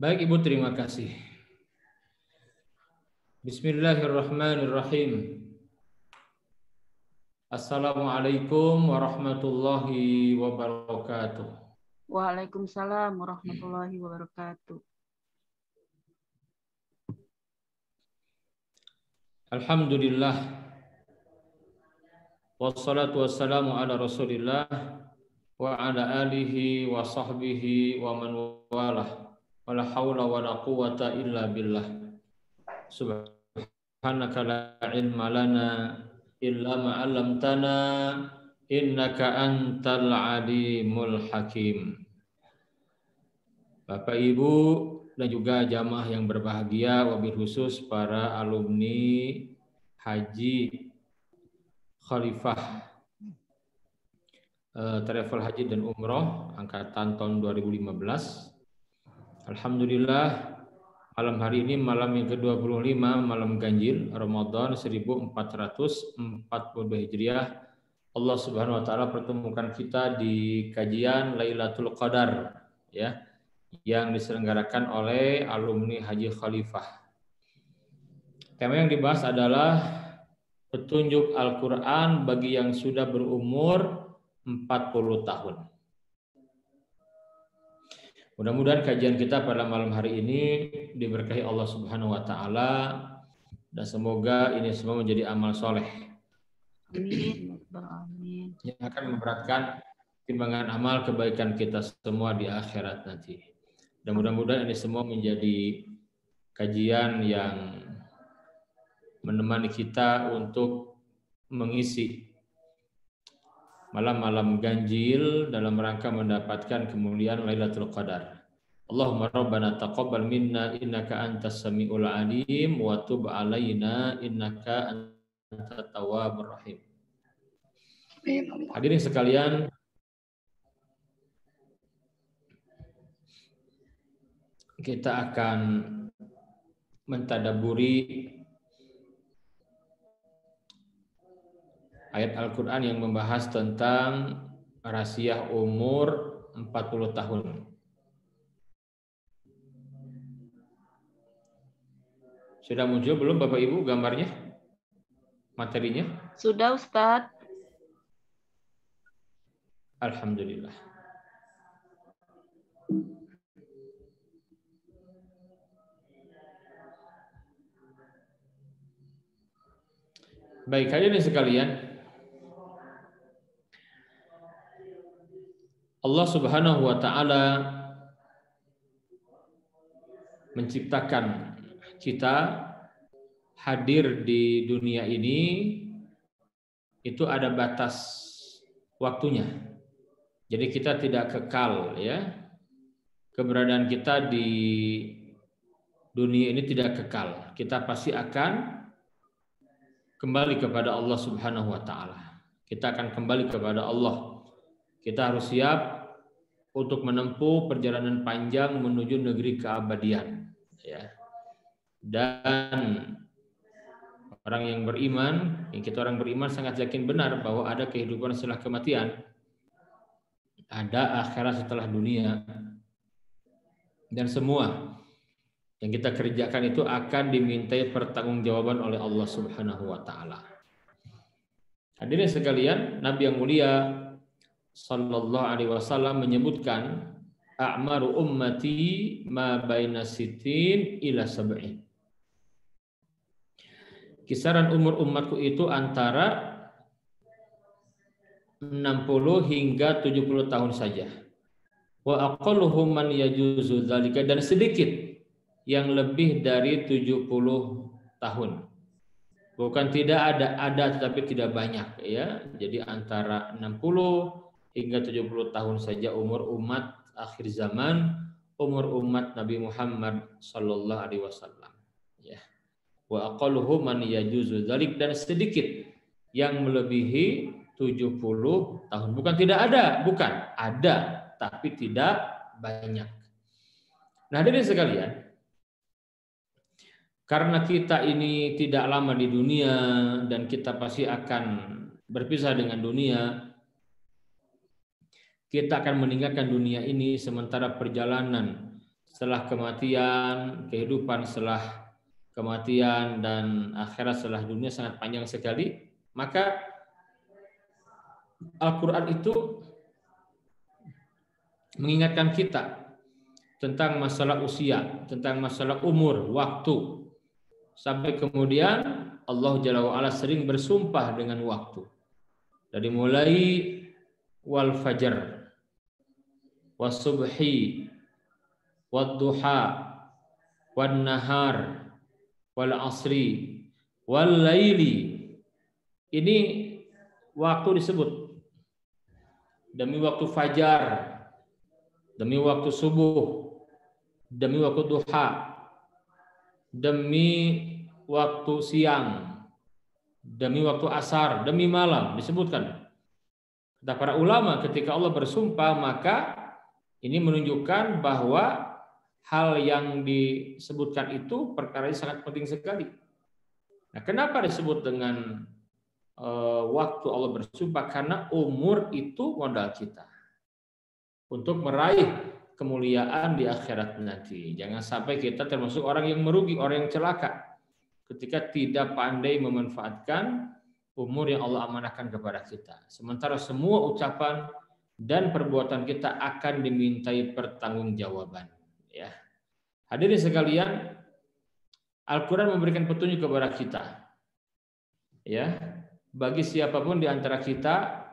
Baik Ibu, terima kasih. Bismillahirrahmanirrahim. Assalamualaikum warahmatullahi wabarakatuh. Waalaikumsalam warahmatullahi wabarakatuh. Alhamdulillah. Wassalatu wassalamu ala Rasulillah wa ala alihi wa sahbihi wa man walah. Wala haula wala quwata illa billah. Subhanaka la ilma lana illa ma 'allamtana innaka antal alimul hakim. Bapak Ibu dan juga jamaah yang berbahagia, wabil khusus para alumni Haji Khalifah Travel Haji dan Umroh angkatan tahun 2015. Alhamdulillah, malam hari ini malam yang ke-25, malam ganjil Ramadan 1442 Hijriah. Allah Subhanahu wa taala pertemukan kita di kajian Lailatul Qadar ya, yang diselenggarakan oleh alumni Haji Khalifah. Tema yang dibahas adalah petunjuk Al-Qur'an bagi yang sudah berumur 40 tahun. Mudah-mudahan kajian kita pada malam hari ini diberkahi Allah Subhanahu wa taala dan semoga ini semua menjadi amal soleh. Amin. Amin. Yang akan memberatkan timbangan amal kebaikan kita semua di akhirat nanti. Dan mudah-mudahan ini semua menjadi kajian yang menemani kita untuk mengisi malam-malam ganjil dalam rangka mendapatkan kemuliaan Lailatul Qadar. Allahumma rabbana taqabbal minna innaka antas samiul alim wa tub alaina innaka antat tawwabur rahim. Hadirin sekalian, kita akan mentadaburi ayat Al-Quran yang membahas tentang rahasia umur 40 tahun. Sudah muncul belum Bapak Ibu gambarnya? Materinya? Sudah Ustadz. Alhamdulillah. Baik, hadirin sekalian, Allah Subhanahu wa taala menciptakan kita hadir di dunia ini itu ada batas waktunya. Jadi kita tidak kekal ya. Keberadaan kita di dunia ini tidak kekal. Kita pasti akan kembali kepada Allah Subhanahu wa taala. Kita akan kembali kepada Allah. Kita harus siap untuk menempuh perjalanan panjang menuju negeri keabadian ya. Dan orang yang beriman, kita orang beriman sangat yakin benar bahwa ada kehidupan setelah kematian. Ada akhirat setelah dunia. Dan semua yang kita kerjakan itu akan dimintai pertanggungjawaban oleh Allah Subhanahu wa taala. Hadirin sekalian, Nabi yang mulia sallallahu alaihi wasallam menyebutkan a'maru ummati ma baina sitin ila sab'in. Kisaran umur umatku itu antara 60 hingga 70 tahun saja. Wa aqalluhum man yajuzu dzalika, dan sedikit yang lebih dari 70 tahun. Bukan tidak ada tetapi tidak banyak ya. Jadi antara 60 hingga 70 tahun saja umur umat akhir zaman, umur umat Nabi Muhammad sallallahu alaihi wasallam ya. Wa aqalluhum man yajuzu dzalik, dan sedikit yang melebihi 70 tahun. Bukan tidak ada, bukan ada tapi tidak banyak. Nah, hadirin sekalian, karena kita ini tidak lama di dunia dan kita pasti akan berpisah dengan dunia, kita akan meninggalkan dunia ini sementara perjalanan setelah kematian, kehidupan setelah kematian, dan akhirat setelah dunia sangat panjang sekali. Maka Al-Quran itu mengingatkan kita tentang masalah usia, tentang masalah umur, waktu. Sampai kemudian Allah Jalla wa'ala sering bersumpah dengan waktu. Dari mulai wal fajar, was subhi, wad duha, wan nahar, wal asri, wal laili. Ini waktu disebut. Demi waktu fajar, demi waktu subuh, demi waktu duha, demi waktu siang, demi waktu asar, demi malam, disebutkan. Kata para ulama, ketika Allah bersumpah, maka ini menunjukkan bahwa hal yang disebutkan itu perkara yang sangat penting sekali. Nah, kenapa disebut dengan waktu Allah bersumpah? Karena umur itu modal kita untuk meraih kemuliaan di akhirat nanti. Jangan sampai kita termasuk orang yang merugi, orang yang celaka ketika tidak pandai memanfaatkan umur yang Allah amanahkan kepada kita. Sementara semua ucapan dan perbuatan kita akan dimintai pertanggungjawaban. Ya, hadirin sekalian, Al-Quran memberikan petunjuk kepada kita. Ya, bagi siapapun di antara kita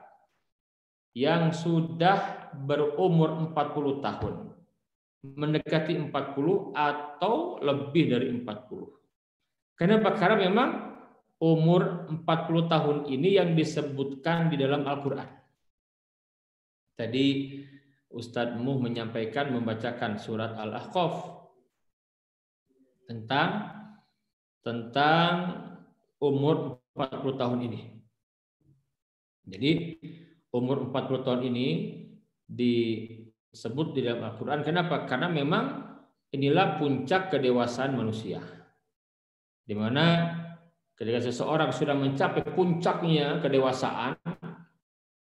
yang sudah berumur 40 tahun, mendekati 40 atau lebih dari 40. Kenapa? Karena memang umur 40 tahun ini yang disebutkan di dalam Al-Quran. Tadi Ustadz Muh menyampaikan, membacakan surat Al-Ahqaf tentang umur 40 tahun ini. Jadi umur 40 tahun ini disebut di dalam Al-Quran. Kenapa? Karena memang inilah puncak kedewasaan manusia. Di mana ketika seseorang sudah mencapai puncaknya kedewasaan,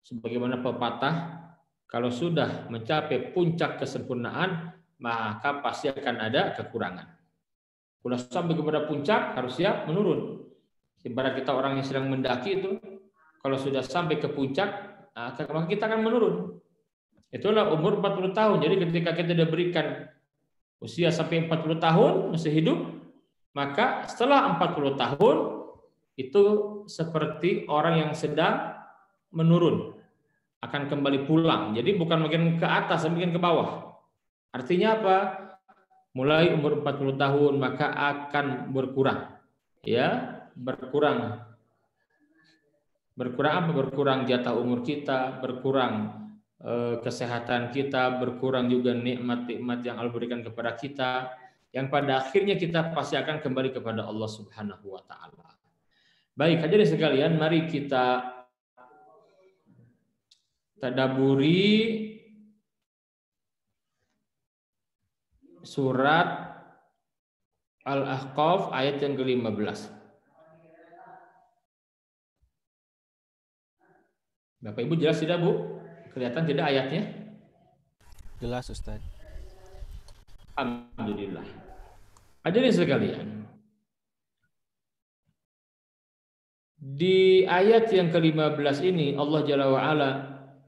sebagaimana pepatah, kalau sudah mencapai puncak kesempurnaan, maka pasti akan ada kekurangan. Sudah sampai kepada puncak, harus siap menurun. Ibarat kita orang yang sedang mendaki itu, kalau sudah sampai ke puncak, maka kita akan menurun. Itulah umur 40 tahun. Jadi ketika kita diberikan usia sampai 40 tahun masih hidup, maka setelah 40 tahun itu seperti orang yang sedang menurun, akan kembali pulang. Jadi bukan makin ke atas, makin ke bawah. Artinya apa? Mulai umur 40 tahun maka akan berkurang. Ya, berkurang. Berkurang apa? Berkurang jatah umur kita, berkurang kesehatan kita, berkurang juga nikmat-nikmat yang Allah berikan kepada kita, yang pada akhirnya kita pasti akan kembali kepada Allah Subhanahu wa taala. Baik, hadirin sekalian, mari kita tadaburi surat Al-Ahqaf ayat yang ke-15. Bapak Ibu jelas tidak, Bu? Kelihatan tidak ayatnya? Jelas, Ustaz. Alhamdulillah. Hadirin sekalian, di ayat yang ke-15 ini Allah Jalla wa'ala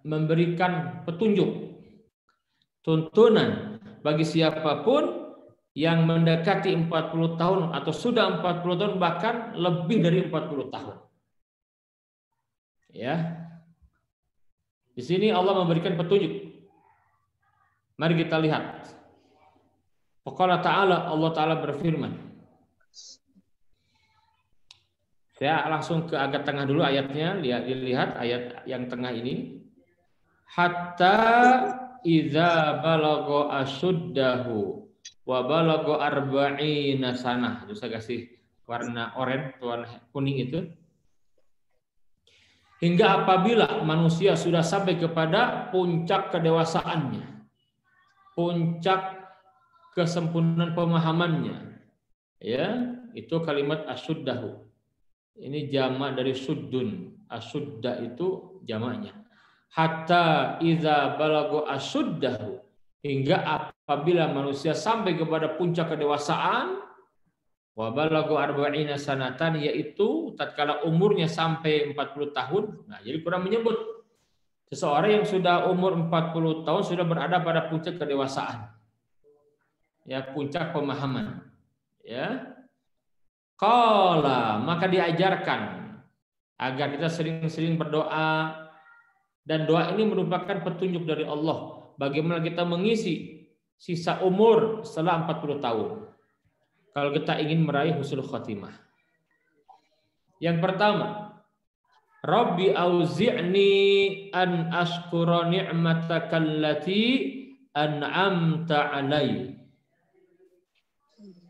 memberikan petunjuk, tuntunan bagi siapapun yang mendekati 40 tahun atau sudah 40 tahun, bahkan lebih dari 40 tahun. Ya. Di sini Allah memberikan petunjuk. Mari kita lihat. Qala ta'ala, Allah Ta'ala berfirman. Saya langsung ke agak tengah dulu ayatnya. Lihat ayat yang tengah ini. Hatta idza balagha asyuddahu wa balagha arba'ina sanah. Itu saya kasih warna oranye, warna kuning itu. Hingga apabila manusia sudah sampai kepada puncak kedewasaannya, puncak kesempurnaan pemahamannya, ya, itu kalimat asyuddahu. Ini jamak dari suddun. Asyudda itu jamaknya. Hatta idza balagha asyuddahu, hingga apabila manusia sampai kepada puncak kedewasaan, wa balaghu arba'ina sanatan, yaitu tatkala umurnya sampai 40 tahun. Nah, jadi Quran menyebut seseorang yang sudah umur 40 tahun sudah berada pada puncak kedewasaan. Ya, puncak pemahaman. Ya. Qala, maka diajarkan agar kita sering-sering berdoa, dan doa ini merupakan petunjuk dari Allah bagaimana kita mengisi sisa umur setelah 40 tahun. Kalau kita ingin meraih husnul khatimah. Yang pertama, Rabbi auzi'ni an ashkura ni'mataka allati an'amta 'alai.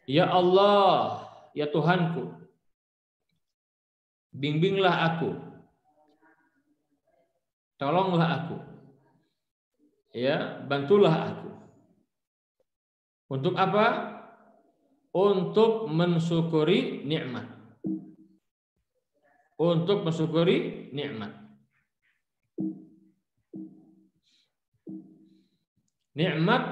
Ya Allah, ya Tuhanku, bimbinglah aku, tolonglah aku, ya, bantulah aku. Untuk apa? Untuk mensyukuri nikmat. Untuk mensyukuri nikmat. Nikmat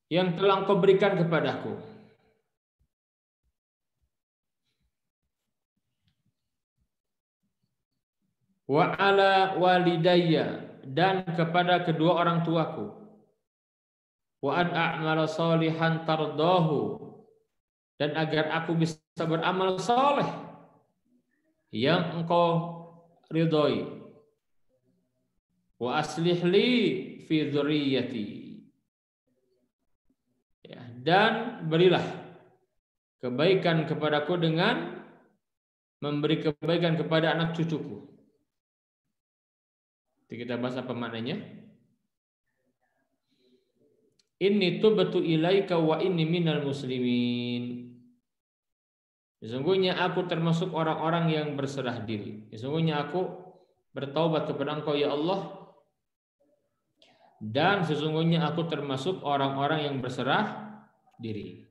yang telah Engkau berikan kepadaku. Wa ala walidayya, dan kepada kedua orang tuaku. Wa an a'mala sholihan tardahu, dan agar aku bisa beramal soleh yang Engkau ridhoi. Wa aslih li fi dzurriyyati, ya, dan berilah kebaikan kepadaku dengan memberi kebaikan kepada anak cucuku. Jadi kita bahas apa maknanya. Inni tubtu ilaika wa inni minal muslimin. Sesungguhnya aku termasuk orang-orang yang berserah diri. Sesungguhnya aku bertaubat kepada Engkau ya Allah, dan sesungguhnya aku termasuk orang-orang yang berserah diri.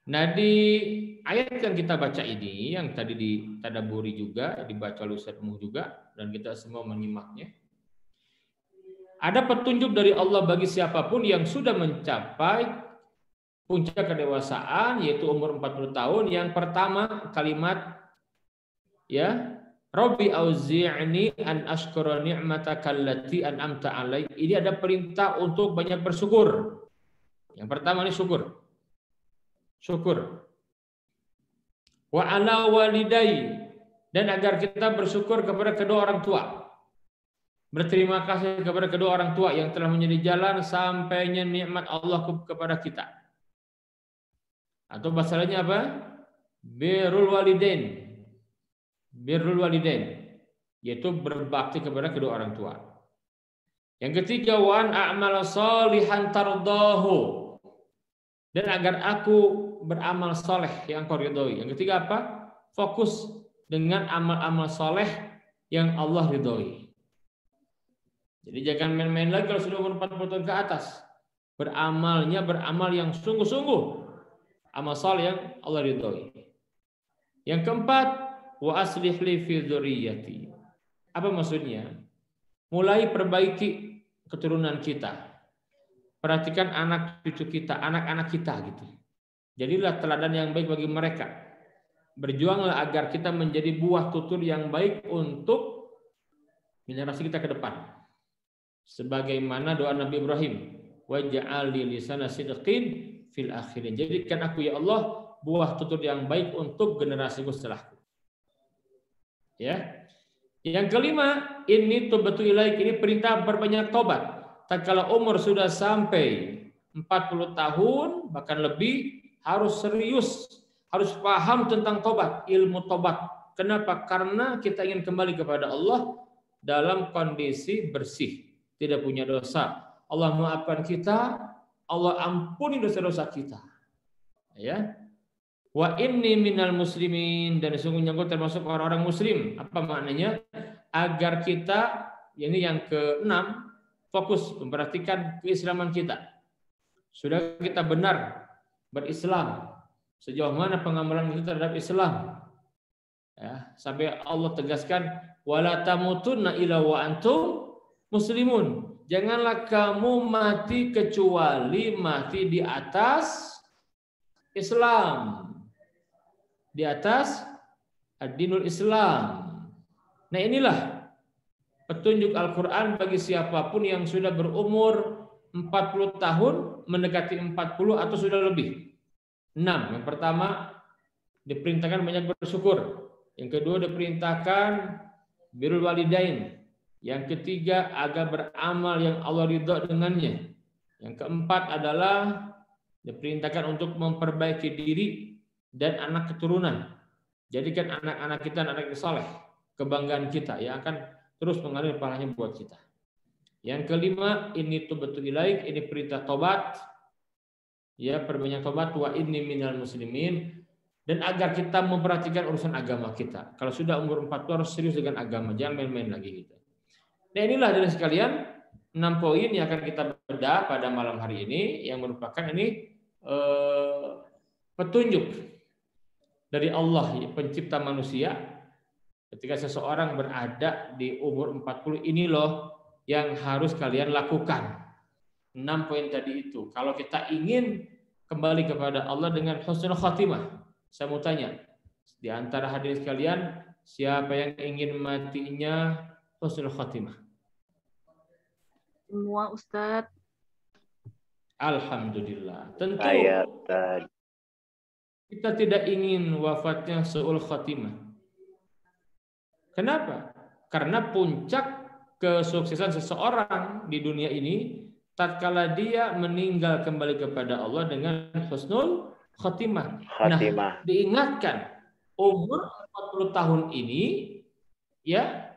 Nah, di ayat yang kita baca ini, yang tadi ditadaburi juga, dibaca oleh Ustaz Muh juga, dan kita semua menyimaknya, ada petunjuk dari Allah bagi siapapun yang sudah mencapai puncak kedewasaan, yaitu umur 40 tahun. Yang pertama kalimat, ya, Rabbi auzi'ni an ashkura ni'mataka allati an'amta 'alai. Ini ada perintah untuk banyak bersyukur. Yang pertama ini syukur. Syukur. Wa ala walidai, dan agar kita bersyukur kepada kedua orang tua. Berterima kasih kepada kedua orang tua yang telah menjadi jalan sampainya nikmat Allah kepada kita. Atau bahasa lainnya apa? Birrul walidain. Birrul walidain, yaitu berbakti kepada kedua orang tua. Yang ketiga, wa an a'mala sholihan tardahu, dan agar aku beramal soleh yang Kau ridhoi. Yang ketiga apa? Fokus dengan amal-amal soleh yang Allah ridhoi. Jadi jangan main-main lagi kalau sudah umur 40 tahun ke atas. Beramalnya beramal yang sungguh-sungguh. Amal soleh yang Allah ridhoi. Yang keempat, wa aslih li fi dzurriyyati. Apa maksudnya? Mulai perbaiki keturunan kita. Perhatikan anak cucu kita, anak-anak kita gitu. Jadilah teladan yang baik bagi mereka. Berjuanglah agar kita menjadi buah tutur yang baik untuk generasi kita ke depan. Sebagaimana doa Nabi Ibrahim, waj'al li lisana sidqin fil akhirin. Jadikan aku ya Allah buah tutur yang baik untuk generasiku setelahku. Ya. Yang kelima, ini tubatu ilaik, ini perintah berbanyak tobat. Tatkala umur sudah sampai 40 tahun bahkan lebih, harus serius, harus paham tentang tobat, ilmu tobat. Kenapa? Karena kita ingin kembali kepada Allah dalam kondisi bersih, tidak punya dosa. Allah maafkan kita, Allah ampuni dosa-dosa kita. Ya. Wa inni minal muslimin, dan sesungguhnya aku termasuk orang-orang muslim. Apa maknanya? Agar kita, ini yang keenam, fokus memperhatikan keislaman kita. Sudah kita benar berislam, sejauh mana pengamalan kita terhadap Islam. Ya, sampai Allah tegaskan wala tamutunna illa wa antum muslimun. Janganlah kamu mati kecuali mati di atas Islam. Di atas ad-dinul Islam. Nah, inilah petunjuk Al-Quran bagi siapapun yang sudah berumur 40 tahun, mendekati 40 atau sudah lebih. 6. Yang pertama, diperintahkan banyak bersyukur. Yang kedua, diperintahkan birrul walidain. Yang ketiga, agar beramal yang Allah ridha dengannya. Yang keempat adalah diperintahkan untuk memperbaiki diri dan anak keturunan. Jadikan anak-anak kita anak yang saleh, kebanggaan kita yang akan terus mengalir pahalanya buat kita. Yang kelima, ini tubatul ilaik, ini perintah tobat. Ya, perbanyak tobat, wa inni minal muslimin, dan agar kita memperhatikan urusan agama kita. Kalau sudah umur 40 harus serius dengan agama, jangan main-main lagi gitu. Nah, inilah dari sekalian 6 poin yang akan kita bedah pada malam hari ini yang merupakan ini petunjuk dari Allah pencipta manusia ketika seseorang berada di umur 40, ini loh yang harus kalian lakukan. 6 poin tadi itu. Kalau kita ingin kembali kepada Allah dengan husnul khatimah, saya mau tanya, di antara hadirin sekalian, siapa yang ingin matinya husnul khatimah? Semua Ustadz. Alhamdulillah. Tentu tadi. kita tidak ingin wafatnya su'ul khatimah. Kenapa? Karena puncak kesuksesan seseorang di dunia ini tatkala dia meninggal kembali kepada Allah dengan husnul khatimah. Nah, diingatkan umur 40 tahun ini ya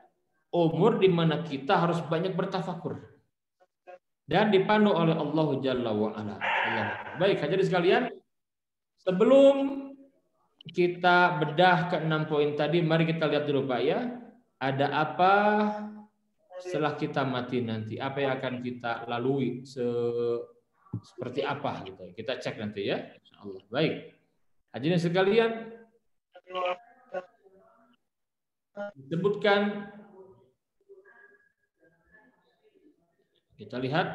umur di mana kita harus banyak bertafakur dan dipandu oleh Allah Jalla wa Ala. Baik, hadirin sekalian, sebelum kita bedah ke 6 poin tadi, mari kita lihat dulu Pak ya. Ada apa setelah kita mati nanti? Apa yang akan kita lalui? Seperti apa gitu. Kita cek nanti ya. Insyaallah. Baik. Hadirin sekalian, disebutkan, kita lihat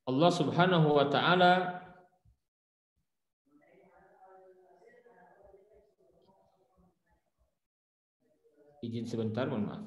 Allah Subhanahu wa taala izin sebentar, mohon maaf.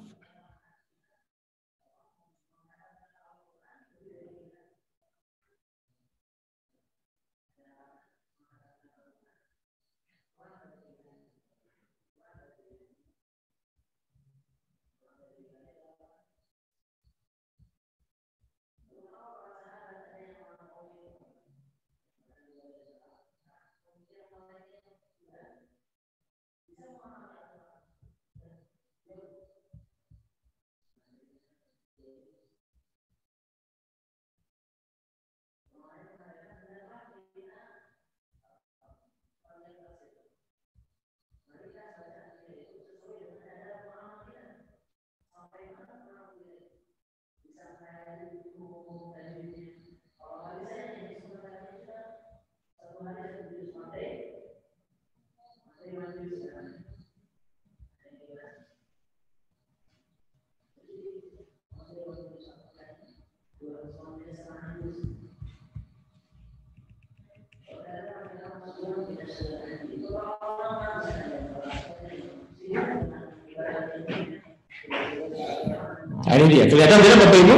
Nah, ini dia. Kelihatan tidak Bapak Ibu?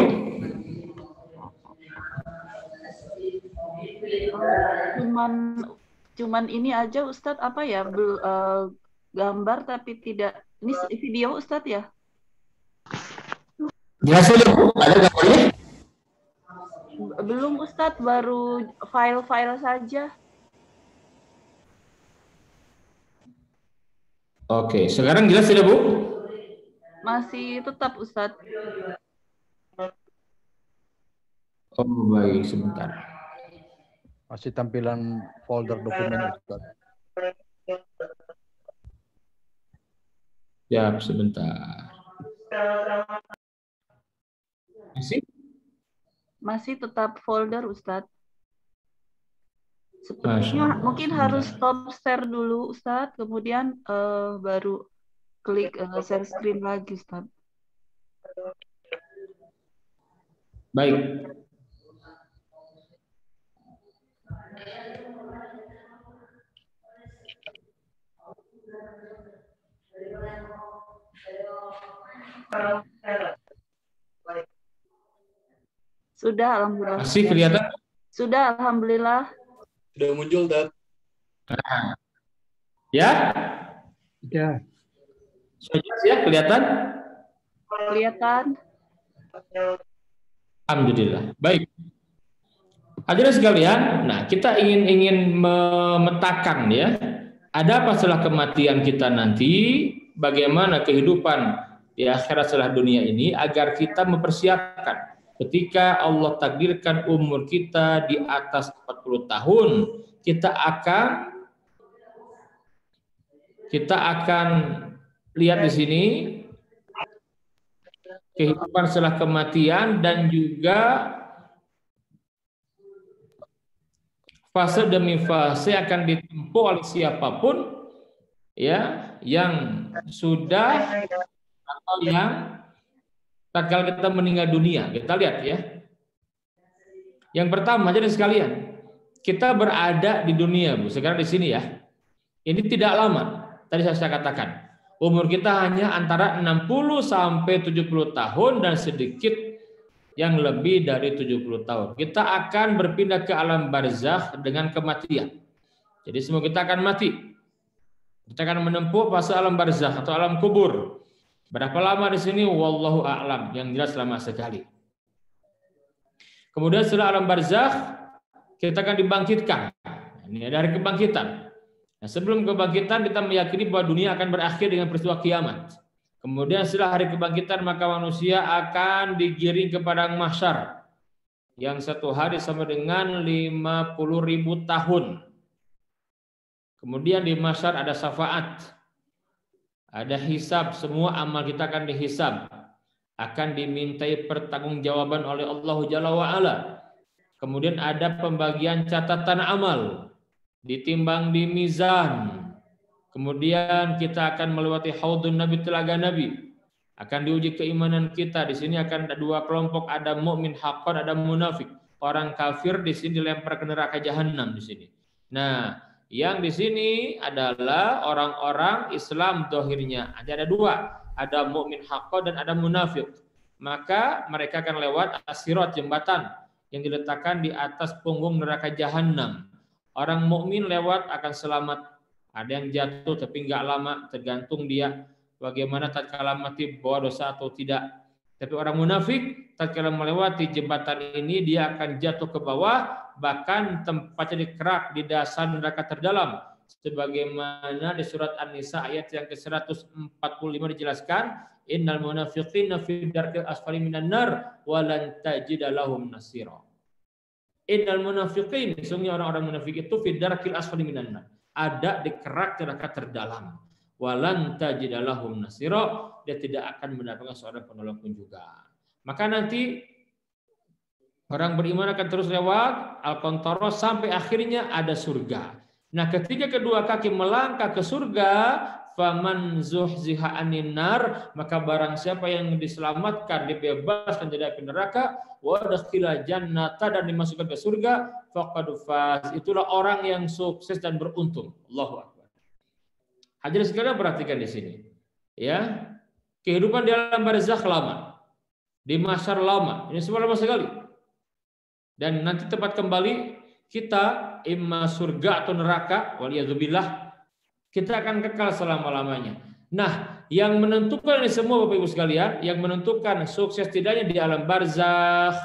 Cuman ini aja Ustadz, apa ya, gambar tapi tidak, ini video Ustadz ya? Jelas sudah Bu? Ada gambarnya? Belum Ustadz, baru file-file saja. Oke, sekarang jelas sudah Bu? Masih tetap Ustadz. Oh baik, sebentar. Masih tampilan folder dokumen Ustaz. Ya, sebentar. Masih? Masih tetap folder Ustadz. Sepertinya mungkin harus stop share dulu Ustadz, kemudian baru klik share screen lagi Ustadz. Baik. Sudah, alhamdulillah. Masih kelihatan? Sudah, alhamdulillah. Sudah muncul, Dat. Ya? Ya. Sudah jelas ya? Kelihatan? Kelihatan. Alhamdulillah. Baik. Hadirin sekalian, nah kita ingin memetakan ya, ada apa setelah kematian kita nanti, bagaimana kehidupan di akhirat setelah dunia ini agar kita mempersiapkan ketika Allah takdirkan umur kita di atas 40 tahun, kita akan lihat di sini kehidupan setelah kematian dan juga fase demi fase akan ditempuh oleh siapapun ya yang sudah atau yang tatkala kita meninggal dunia. Kita lihat ya. Yang pertama jadi sekalian, kita berada di dunia, Bu. Sekarang di sini ya. Ini tidak lama. Tadi saya katakan, umur kita hanya antara 60 sampai 70 tahun dan sedikit yang lebih dari 70 tahun. Kita akan berpindah ke alam barzakh dengan kematian. Jadi semua kita akan mati. Kita akan menempuh fase alam barzakh atau alam kubur. Berapa lama di sini? Wallahu a'lam. Yang jelas lama sekali. Kemudian setelah alam barzakh, kita akan dibangkitkan. Ini ada hari kebangkitan. Nah, sebelum kebangkitan kita meyakini bahwa dunia akan berakhir dengan peristiwa kiamat. Kemudian setelah hari kebangkitan maka manusia akan digiring ke padang mahsyar yang satu hari sama dengan 50.000 tahun. Kemudian di mahsyar ada syafaat, ada hisab, semua amal kita akan dihisab, akan dimintai pertanggungjawaban oleh Allah Jalla wa'ala. Kemudian ada pembagian catatan amal, ditimbang di mizan. Kemudian kita akan melewati haudun Nabi, telaga Nabi. Akan diuji keimanan kita. Di sini akan ada dua kelompok, ada mukmin haqqan, ada munafik. Orang kafir di sini dilempar ke neraka jahanam di sini. Nah, yang di sini adalah orang-orang Islam dohirnya. Ada dua, ada mukmin haqqan dan ada munafik. Maka mereka akan lewat as-sirat, jembatan yang diletakkan di atas punggung neraka jahanam. Orang mukmin lewat akan selamat. Ada yang jatuh tapi nggak lama, tergantung dia bagaimana tatkala mati bawa dosa atau tidak. Tapi orang munafik tatkala melewati jembatan ini dia akan jatuh ke bawah, bahkan tempatnya dikerak di dasar neraka terdalam. Sebagaimana di surat An-Nisa ayat yang ke-145 dijelaskan, innal munafiqina fi darkil asfali minan nar wa lan tajida lahum nasira. Innal munafiqin, sesungguhnya orang-orang munafik itu fi darkil asfali minan nar, ada di kerak neraka terdalam. Walan tajidalahum nasira, dia tidak akan mendapatkan seorang penolong pun juga. Maka nanti orang beriman akan terus lewat al-qantara sampai akhirnya ada surga. Nah, ketika kedua kaki melangkah ke surga, faman zuhziha 'anil nar, maka barang siapa yang diselamatkan, dibebaskan dari api neraka, wa dakhila jannata, dan dimasukkan ke surga, faqad faz, itulah orang yang sukses dan beruntung. Allahu akbar. Hadirin sekalian perhatikan di sini. Ya. Kehidupan di alam barzakh lama. Di mahsyar lama. Ini semua lama sekali. Dan nanti tempat kembali kita imma surga atau neraka, waliyadzubillah, kita akan kekal selama-lamanya. Nah, yang menentukan ini semua Bapak Ibu sekalian, yang menentukan sukses tidaknya di alam barzakh,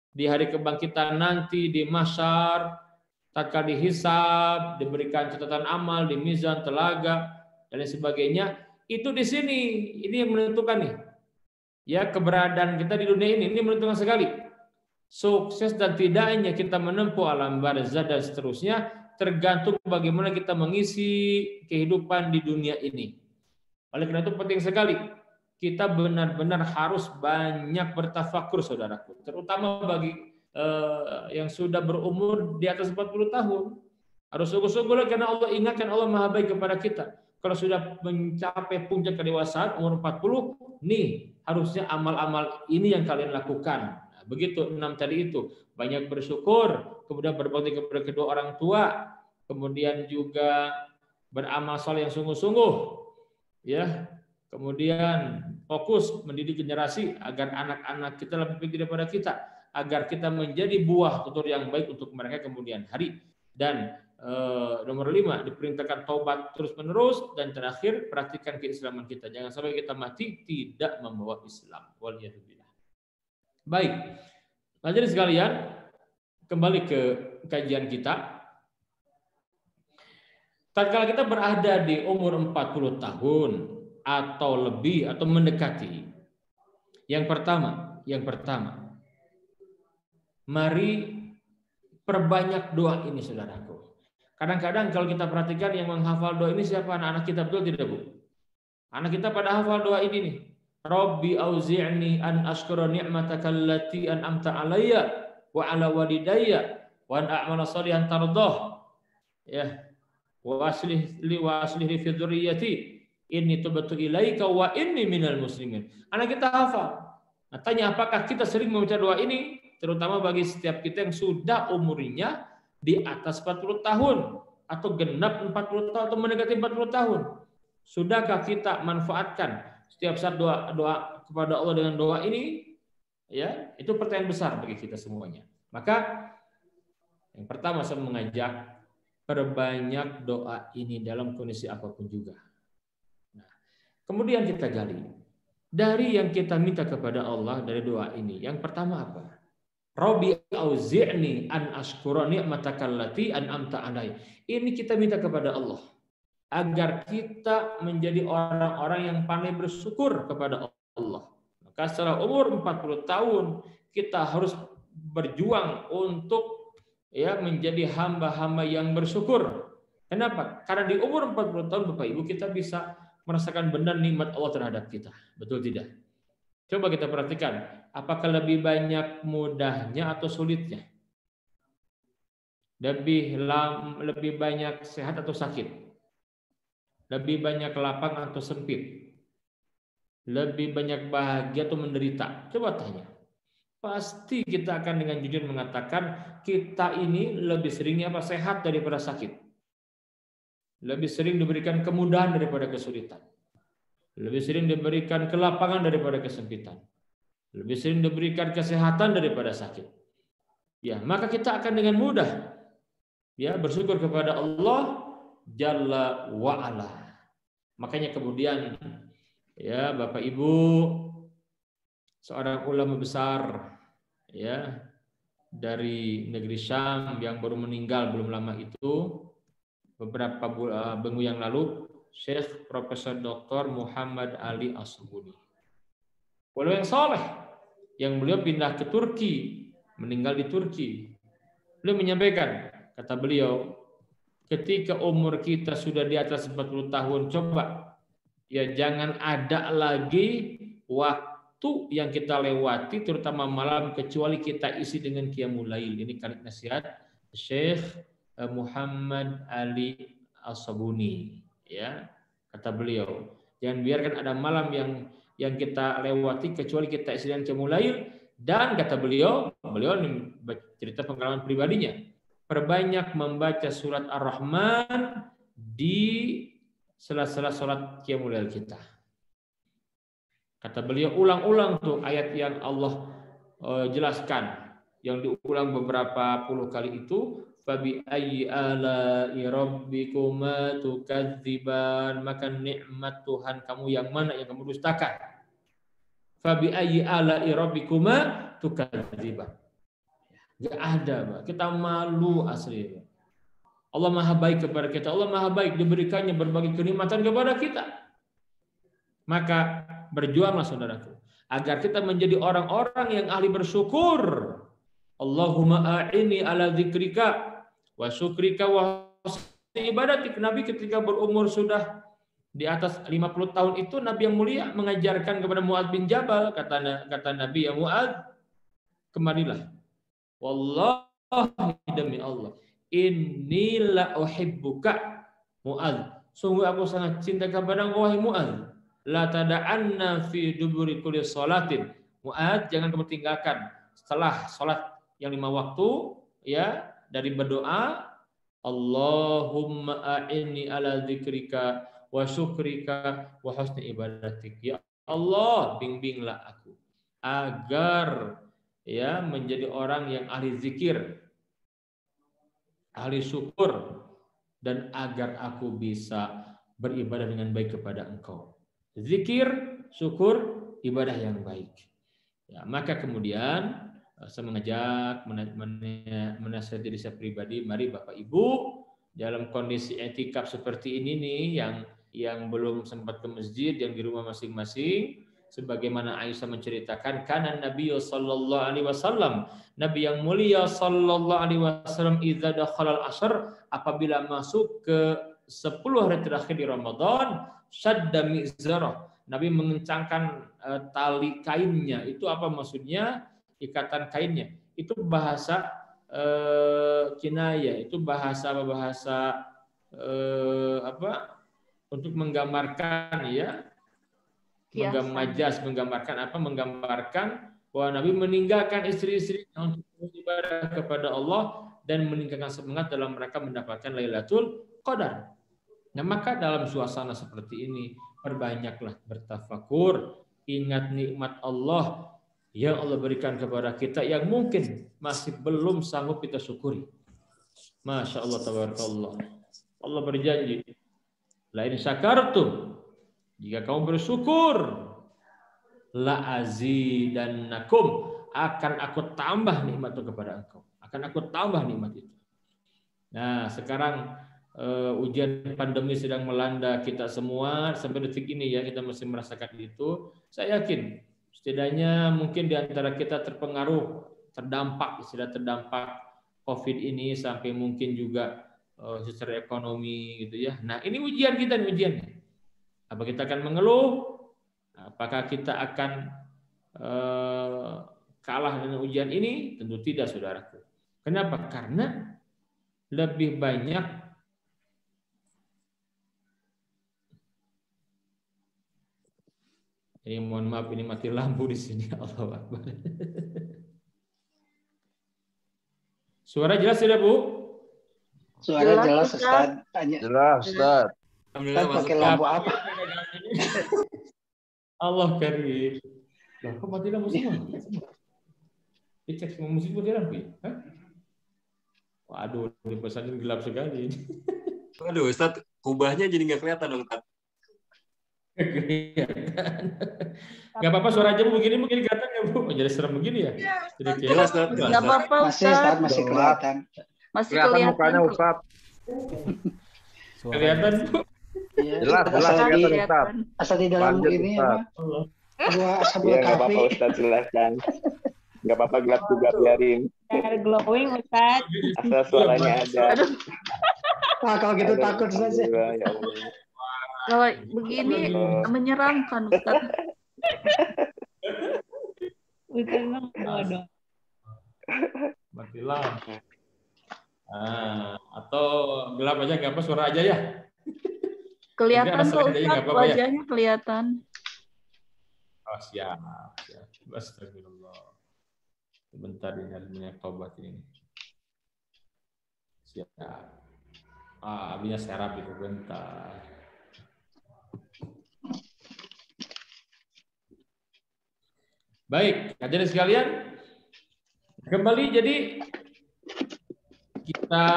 di hari kebangkitan nanti, di mahsyar, tatkala dihisab, diberikan catatan amal, di mizan, telaga, dan lain sebagainya, itu di sini, ini yang menentukan nih. Ya, keberadaan kita di dunia ini menentukan sekali. Sukses dan tidaknya kita menempuh alam barzakh dan seterusnya tergantung bagaimana kita mengisi kehidupan di dunia ini. Oleh karena itu penting sekali kita benar-benar harus banyak bertafakur, saudaraku, terutama bagi yang sudah berumur di atas 40 tahun. Harus sungguh-sungguh karena Allah ingatkan, Allah Maha baik kepada kita. Kalau sudah mencapai puncak kedewasaan umur 40, nih harusnya amal-amal ini yang kalian lakukan. Nah, begitu 6 tadi itu, banyak bersyukur, kemudian berbakti kepada kedua orang tua, kemudian juga beramal saleh yang sungguh-sungguh, ya. Kemudian fokus mendidik generasi agar anak-anak kita lebih baik daripada kita, agar kita menjadi buah tutur yang baik untuk mereka kemudian hari. Dan nomor 5 diperintahkan taubat terus menerus, dan terakhir perhatikan keislaman kita, jangan sampai kita mati tidak membawa Islam. Waliyadzubillah. Baik, hadirin sekalian, kembali ke kajian kita. Tatkala kita berada di umur 40 tahun atau lebih atau mendekati, yang pertama mari perbanyak doa ini, saudaraku. Kadang-kadang kalau kita perhatikan yang menghafal doa ini siapa? Anak-anak kita, betul tidak, Bu? Anak kita pada hafal doa ini nih. Rabbi auzi'ni an ashkura ni'mataka allati an'amta alayya wa ala walidayya wa an a'mala shalihan tardah. Ya. Wa aslih li fi dzurriyyati inni tubtu ilaika wa inni minal muslimin. Anak kita hafal. Nah, tanya apakah kita sering membaca doa ini, terutama bagi setiap kita yang sudah umurnya di atas 40 tahun atau genap 40 tahun atau mendekati 40 tahun. Sudahkah kita manfaatkan setiap saat doa kepada Allah dengan doa ini? Ya, itu pertanyaan besar bagi kita semuanya. Maka yang pertama saya mengajak perbanyak doa ini dalam kondisi apapun juga. Nah, kemudian kita gali dari yang kita minta kepada Allah dari doa ini. Yang pertama apa? Rabbi auzi'ni an ashkura ni'mataka allati an'amta alayya. Ini kita minta kepada Allah agar kita menjadi orang-orang yang pandai bersyukur kepada Allah. Maka setelah umur 40 tahun kita harus berjuang untuk menjadi hamba-hamba yang bersyukur. Kenapa? Karena di umur 40 tahun Bapak Ibu kita bisa merasakan benar nikmat Allah terhadap kita. Betul tidak? Coba kita perhatikan, apakah lebih banyak mudahnya atau sulitnya? Lebih banyak sehat atau sakit? Lebih banyak lapang atau sempit? Lebih banyak bahagia atau menderita? Coba tanya. Pasti kita akan dengan jujur mengatakan kita ini lebih seringnya sehat daripada sakit. Lebih sering diberikan kemudahan daripada kesulitan. Lebih sering diberikan kelapangan daripada kesempitan. Lebih sering diberikan kesehatan daripada sakit. Ya, maka kita akan dengan mudah bersyukur kepada Allah Jalla wa Ala. Makanya kemudian Bapak Ibu, seorang ulama besar dari negeri Syam yang baru meninggal belum lama itu, beberapa minggu yang lalu, Syekh Profesor Dr. Muhammad Ali As-Subuni. Ulama yang saleh yang beliau pindah ke Turki, meninggal di Turki. Beliau menyampaikan, kata beliau, ketika umur kita sudah di atas 40 tahun, coba jangan ada lagi waktu yang kita lewati terutama malam kecuali kita isi dengan qiyamul lail. Ini kalimat nasihat Syekh Muhammad Ali As-Subuni. Kata beliau, jangan biarkan ada malam yang kita lewati kecuali kita isi dengan qiyamul lail. Dan kata beliau cerita pengalaman pribadinya, perbanyak membaca surat Ar-Rahman di sela-sela salat qiyamul lail kita. Kata beliau, ulang-ulang tuh ayat yang Allah jelaskan, yang diulang beberapa puluh kali itu, fabi ayyi ala'i rabbikuma tukadziban, maka nikmat Tuhan kamu yang mana yang kamu dustakan. Fabi ayyi ala'i rabbikuma tukadziban. Enggak ada, Pak. Kita malu asli. Allah Maha baik kepada kita. Allah Maha baik, diberikannya berbagai kenikmatan kepada kita. Maka berjuanglah saudaraku agar kita menjadi orang-orang yang ahli bersyukur. Allahumma a'inni ala dzikrika wa syukrika wa husni ibadatik. Nabi ketika berumur sudah di atas 50 tahun itu, Nabi yang mulia mengajarkan kepada Mu'adz bin Jabal, kata Nabi, ya Mu'adz, kemarilah wallahi demi Allah, inni la uhibbuka Mu'adz. Sungguh aku sangat cinta kepada engkau wahai Mu'adz. La tada'anna fi duburi kulli sholatin. Mu'adz, jangan kamu tinggalkan setelah salat yang 5 waktu ya, dari berdoa, Allahumma a'inni ala dzikrika wa syukrika wa husni ibadatik. Ya Allah, bimbinglah aku agar ya menjadi orang yang ahli zikir, ahli syukur, dan agar aku bisa beribadah dengan baik kepada Engkau. Zikir, syukur, ibadah yang baik. Ya, maka kemudian saya mengajak, menasihati diri saya pribadi, mari Bapak Ibu dalam kondisi etikaf seperti ini nih, yang belum sempat ke masjid, yang di rumah masing-masing, sebagaimana Aisyah menceritakan, kana Nabi sallallahu alaihi wasallam, Nabi yang mulia sallallahu alaihi wasallam, idza dakhala al-ashr, apabila masuk ke 10 hari terakhir di Ramadan, syadda mizarah, Nabi mengencangkan tali kainnya. Itu apa maksudnya? Ikatan kainnya. Itu bahasa kinayah, itu bahasa apa? Untuk menggambarkan ya, menggambarkan bahwa Nabi meninggalkan istri-istrinya untuk beribadah kepada Allah dan meningkatkan semangat dalam mereka mendapatkan Lailatul Qadar. Nah, maka dalam suasana seperti ini perbanyaklah bertafakur, ingat nikmat Allah yang Allah berikan kepada kita yang mungkin masih belum sanggup kita syukuri. Masya Allah, tabarakallah. Allah berjanji, la in syakartum, jika kamu bersyukur, la azidannakum, akan aku tambah nikmat itu kepada engkau. Akan aku tambah nikmat itu. Nah, sekarang ujian pandemi sedang melanda kita semua sampai detik ini ya, kita masih merasakan itu. Saya yakin setidaknya mungkin di antara kita terpengaruh, terdampak COVID ini, sampai mungkin juga secara ekonomi gitu ya. Nah, ini ujian kita, ujiannya. Apa kita akan mengeluh? Apakah kita akan kalah dengan ujian ini? Tentu tidak, saudaraku. Kenapa? Karena lebih banyak ini, mohon maaf, ini mati lampu di sini. Allahu Akbar. Suara jelas tidak, Bu? Suara jelas, Ustaz. Jelas, Ustaz. Ustaz pakai lampu apa? Allah karim. Lah, kok mati lampu semua? Dicek semua musik mati lampu ya? Hah? Waduh, di pesantren gelap sekali. Waduh, Ustaz, kubahnya jadi nggak kelihatan dong, Ustaz. Nggak apa-apa, suara aja Bu begini mungkin kelihatan ya Bu. Jadi serem begini ya? Jadi Jelas, Ustaz. Nggak apa-apa, Masih, Ustaz, masih kelihatan. Masih Kelihatan kelihatan. mukanya Ustaz. kelihatan Bu. Iya. Jelas kelihatan Ustaz. Asal di dalam Lanjut, ini Ustaz. apa? Gua asabul Iya, nggak kafi. apa-apa Ustaz, silahkan. Nggak apa-apa, gelap juga, biarin. Glowing, Ustaz. Asal suaranya ada. Nah, kalau gitu takut saja. Alhamdulillah, ya Allah. Kalau begini menyeramkan, Ustaz. Ustaz bodoh. Mati lampu. Atau gelap aja nggak apa, suara aja ya. Kelihatan Ada kok, slide aja Ustaz, nggak apa-apa ya? wajahnya kelihatan. Oh, siap. Astagfirullah. Sebentar ini harus banyak tobat ini. Siap. Abinya serap itu, bentar. Baik, hadirin sekalian, kembali jadi kita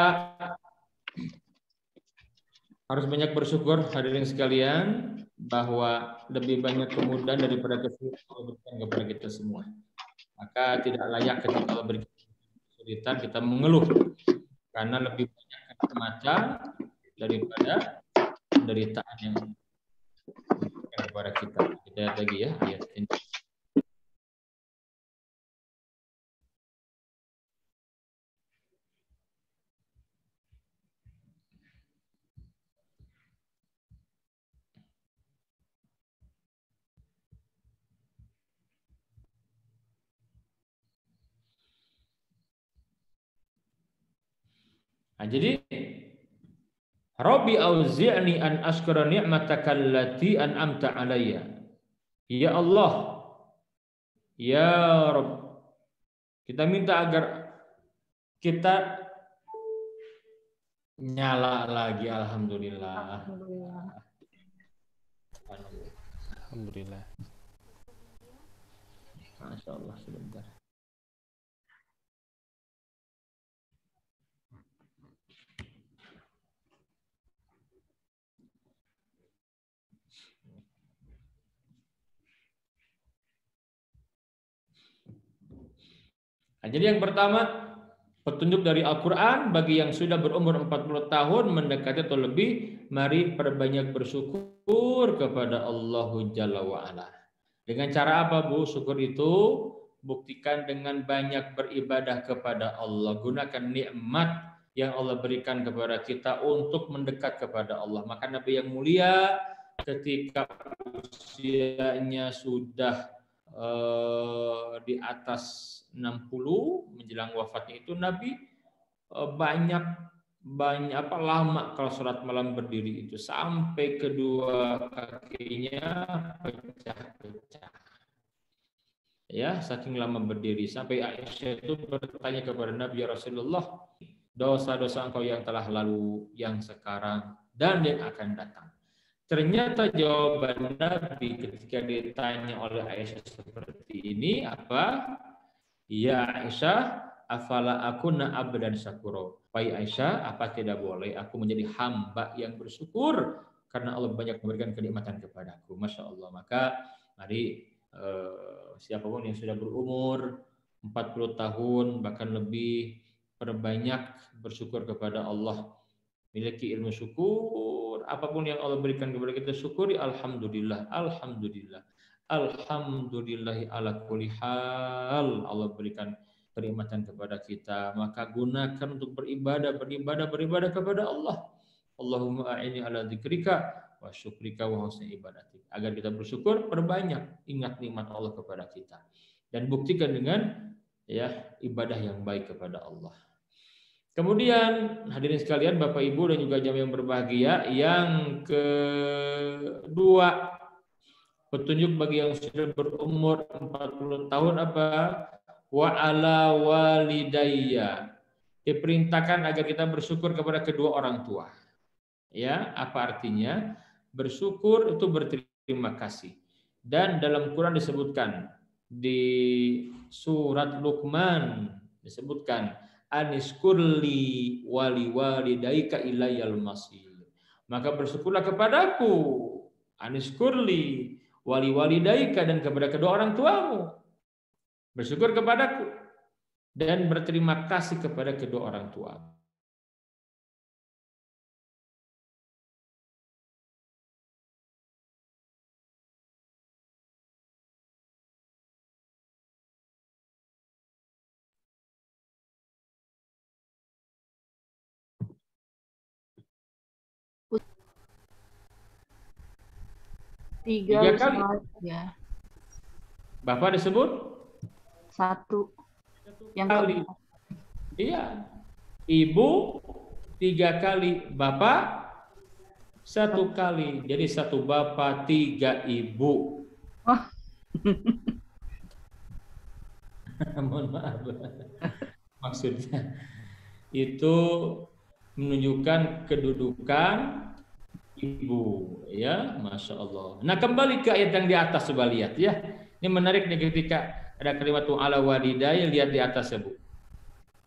harus banyak bersyukur, hadirin sekalian, bahwa lebih banyak kemudahan daripada kesulitan kepada kita semua. Maka tidak layak ketika Allah berikan kesulitan kita mengeluh, karena lebih banyak kenikmatan daripada penderitaan yang diberikan kepada kita. Kita lihat lagi ya ayat ini. Nah, jadi Rabbi auzi'ni an ashkura ni'mataka allati an'amta alayya. Ya Allah, ya Rabb, kita minta agar kita nyala lagi. Alhamdulillah. Alhamdulillah. Masya Allah, sebentar. Nah, jadi yang pertama, petunjuk dari Al-Quran bagi yang sudah berumur 40 tahun mendekati atau lebih, mari perbanyak bersyukur kepada Allah Jalla wa'ala. Dengan cara apa, Bu? Syukur itu buktikan dengan banyak beribadah kepada Allah. Gunakan nikmat yang Allah berikan kepada kita untuk mendekat kepada Allah. Maka Nabi yang mulia ketika usianya sudah di atas 60 menjelang wafatnya itu Nabi banyak lama kalau sholat malam berdiri itu sampai kedua kakinya pecah-pecah. Ya, saking lama berdiri sampai Aisyah itu bertanya kepada Nabi, ya Rasulullah, dosa-dosa engkau yang telah lalu, yang sekarang dan yang akan datang. Ternyata jawaban Nabi ketika ditanya oleh Aisyah seperti ini apa? Ya Aisyah, afala akunna abdan syakuro. Wahai Aisyah, apa tidak boleh aku menjadi hamba yang bersyukur karena Allah banyak memberikan kenikmatan kepadaku. Masya Allah. Maka mari siapapun yang sudah berumur 40 tahun bahkan lebih, perbanyak bersyukur kepada Allah. Miliki ilmu syukur, apapun yang Allah berikan kepada kita syukuri. Alhamdulillah, alhamdulillah, alhamdulillahi ala kulli hal. Allah berikan kenikmatan kepada kita, maka gunakan untuk beribadah kepada Allah. Allahumma a'inni ala dzikrika wa syukrika wa husni ibadatik. Agar kita bersyukur, perbanyak ingat nikmat Allah kepada kita dan buktikan dengan ibadah yang baik kepada Allah. Kemudian hadirin sekalian, Bapak Ibu dan juga jamaah yang berbahagia, yang kedua, petunjuk bagi yang sudah berumur 40 tahun apa? Wa ala walidayya. Diperintahkan agar kita bersyukur kepada kedua orang tua. Ya, apa artinya? Bersyukur itu berterima kasih. Dan dalam Quran disebutkan di surat Luqman disebutkan aniskurli wali walidaika ilayal masir. Maka bersyukurlah kepadaku, aniskurli wali walidaika, dan kepada kedua orang tuamu. Bersyukur kepadaku dan berterima kasih kepada kedua orang tua. Tiga kali. Ya. Bapak disebut? 1. Yang kali. Iya. Ibu 3 kali, bapak 1 kali. Jadi 1 bapak 3 ibu. Oh. Mohon maaf. Maksudnya itu menunjukkan kedudukan ibu, ya, Masya Allah. Nah, kembali ke ayat yang di atas, coba lihat ya. Ini menarik nih ketika ada kalimat ala walidayya, lihat di atas ya, Bu.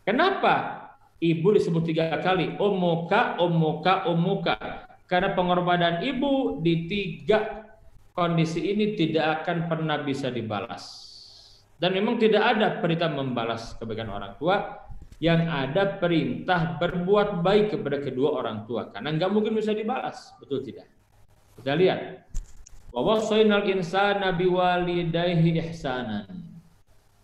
Kenapa ibu disebut 3 kali? Ummuka, ummuka, ummuka. Karena pengorbanan ibu di 3 kondisi ini tidak akan pernah bisa dibalas. Dan memang tidak ada perintah membalas kebaikan orang tua. Yang ada perintah berbuat baik kepada kedua orang tua, karena nggak mungkin bisa dibalas, betul tidak? Kita lihat, wa wassaynal insana biwalidayhi ihsanan,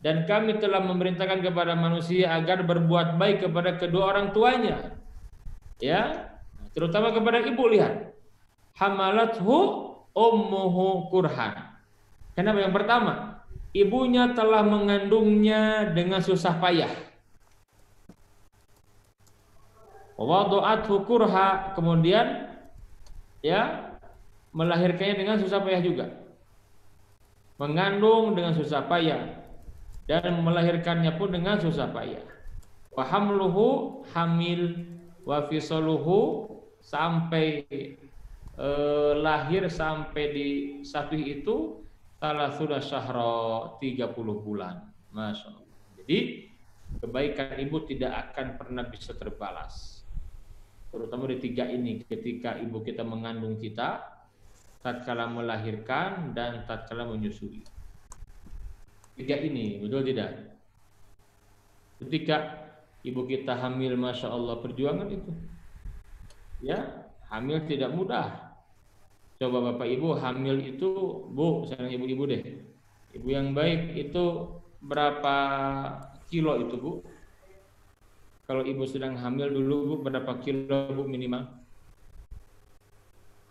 dan kami telah memerintahkan kepada manusia agar berbuat baik kepada kedua orang tuanya, ya, terutama kepada ibu. Lihat, hamalathu ummuhu kurhan. Kenapa? Yang pertama, ibunya telah mengandungnya dengan susah payah. Wada'athu kurha, kemudian ya melahirkannya dengan susah payah juga. Mengandung dengan susah payah dan melahirkannya pun dengan susah payah. Wa hamluhu, hamil, wa fisaluhu, sampai lahir sampai di sapi itu sudah syahra, 30 bulan. Masya Allah. Jadi kebaikan ibu tidak akan pernah bisa terbalas, terutama di 3 ini, ketika ibu kita mengandung kita, tatkala melahirkan, dan tatkala menyusui. 3 ini, betul tidak? Ketika ibu kita hamil, Masya Allah, perjuangan itu. Ya, hamil tidak mudah. Coba Bapak Ibu hamil itu, Bu, sekarang ibu-ibu deh. Ibu yang baik itu berapa kilo itu, Bu? Kalau ibu sedang hamil dulu, Bu, berapa kilo, Bu, minimal?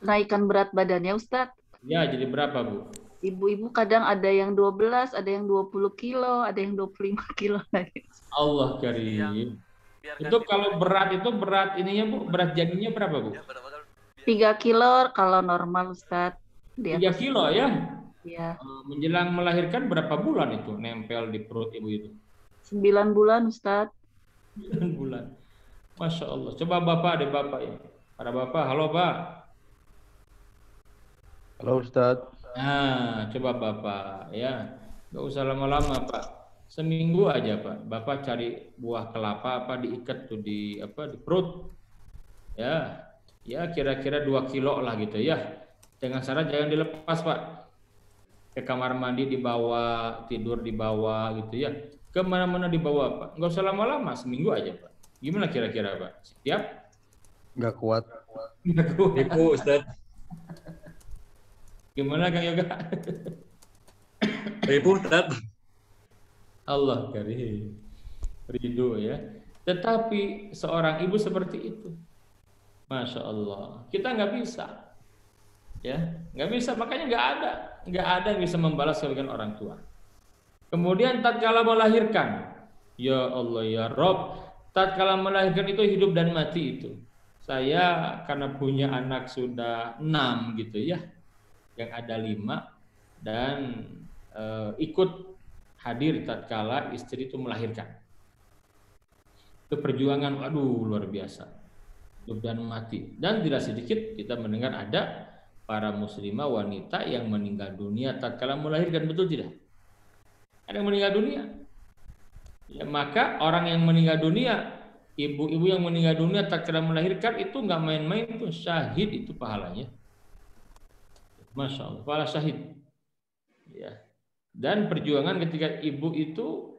Naikkan berat badannya, Ustadz. Ya, jadi berapa, Bu? Ibu-ibu kadang ada yang 12, ada yang 20 kilo, ada yang 25 kilo lagi. Allah karim. Itu kalau berat itu berat ininya, Bu, berat janinnya berapa, Bu? 3 kilo kalau normal, Ustadz. 3 kilo ya? Iya. Menjelang melahirkan berapa bulan itu nempel di perut ibu itu? 9 bulan, Ustadz. 9 bulan. Masya Allah. Coba Bapak, ada Bapak ya. Para Bapak, halo Pak. Halo Ustadz. Nah, coba Bapak ya. Gak usah lama-lama Pak. Seminggu aja Pak. Bapak cari buah kelapa apa diikat tuh di perut. Ya. Ya kira-kira 2 kilo lah gitu ya. Dengan syarat jangan dilepas Pak. Ke kamar mandi dibawa, tidur dibawa gitu ya. Kemana-mana dibawa Pak. Nggak usah lama-lama, seminggu aja Pak. Gimana kira-kira Pak? Siap? Nggak kuat. Nggak kuat. Ibu Ustaz. Gimana Kang Yoga? Ibu Ustaz. Allah karim. Ridho ya. Tetapi seorang ibu seperti itu. Masya Allah. Kita nggak bisa. Ya, nggak bisa, makanya nggak ada yang bisa membalas kebaikan orang tua. Kemudian tatkala melahirkan, ya Allah ya Rob, tatkala melahirkan itu hidup dan mati itu. Saya karena punya anak sudah 6 gitu ya, yang ada 5 dan ikut hadir tatkala istri itu melahirkan. Itu perjuangan, aduh luar biasa, hidup dan mati. Dan tidak sedikit kita mendengar ada para muslimah wanita yang meninggal dunia tatkala melahirkan, betul tidak? Ada yang meninggal dunia. Ya, maka orang yang meninggal dunia, ibu-ibu yang meninggal dunia tatkala melahirkan itu nggak main-main, itu syahid itu pahalanya. Masya Allah, pahala syahid. Ya. Dan perjuangan ketika ibu itu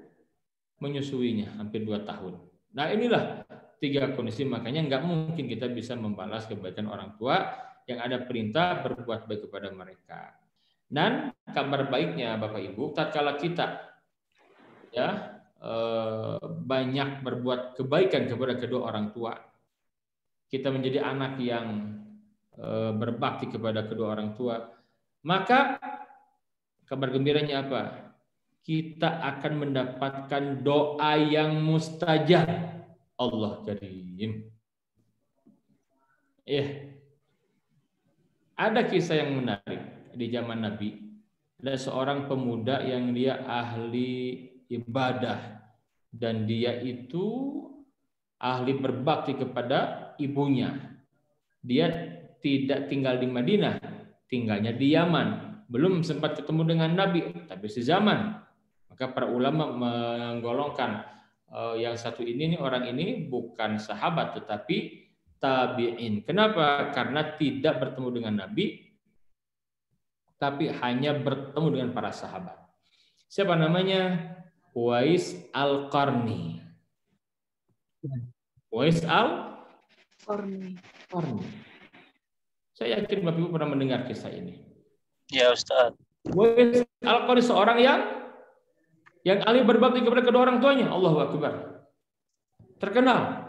menyusuinya hampir 2 tahun. Nah inilah 3 kondisi, makanya nggak mungkin kita bisa membalas kebaikan orang tua yang ada perintah berbuat baik kepada mereka. Dan kabar baiknya Bapak Ibu, tatkala kita ya banyak berbuat kebaikan kepada kedua orang tua, kita menjadi anak yang berbakti kepada kedua orang tua, maka kabar gembiranya apa? Kita akan mendapatkan doa yang mustajab. Allah karim. Ada kisah yang menarik di zaman Nabi. Ada seorang pemuda yang dia ahli ibadah dan dia itu ahli berbakti kepada ibunya. Dia tidak tinggal di Madinah, tinggalnya di Yaman. Belum sempat ketemu dengan Nabi, tapi sezaman. Maka para ulama menggolongkan yang satu ini orang ini bukan sahabat tetapi tabi'in. Kenapa? Karena tidak bertemu dengan Nabi, tapi hanya bertemu dengan para sahabat. Siapa namanya? Uwais Al-Qarni. Uwais Al-Qarni. Saya yakin Bapak Ibu pernah mendengar kisah ini. Ya Ustaz. Uwais Al-Qarni seorang yang ahli berbakti kepada kedua orang tuanya. Allahu Akbar. Terkenal.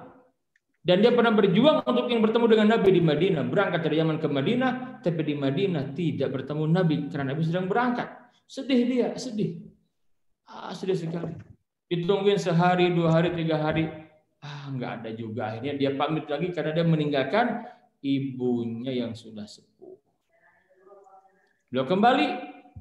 Dan dia pernah berjuang untuk yang bertemu dengan Nabi di Madinah. Berangkat dari Yaman ke Madinah, tapi di Madinah tidak bertemu Nabi karena Nabi sedang berangkat. Sedih dia, sedih. Sedih sekali. Ditungguin sehari, 2 hari, 3 hari. nggak ada juga. Akhirnya dia pamit lagi karena dia meninggalkan ibunya yang sudah sepuh. Beliau kembali,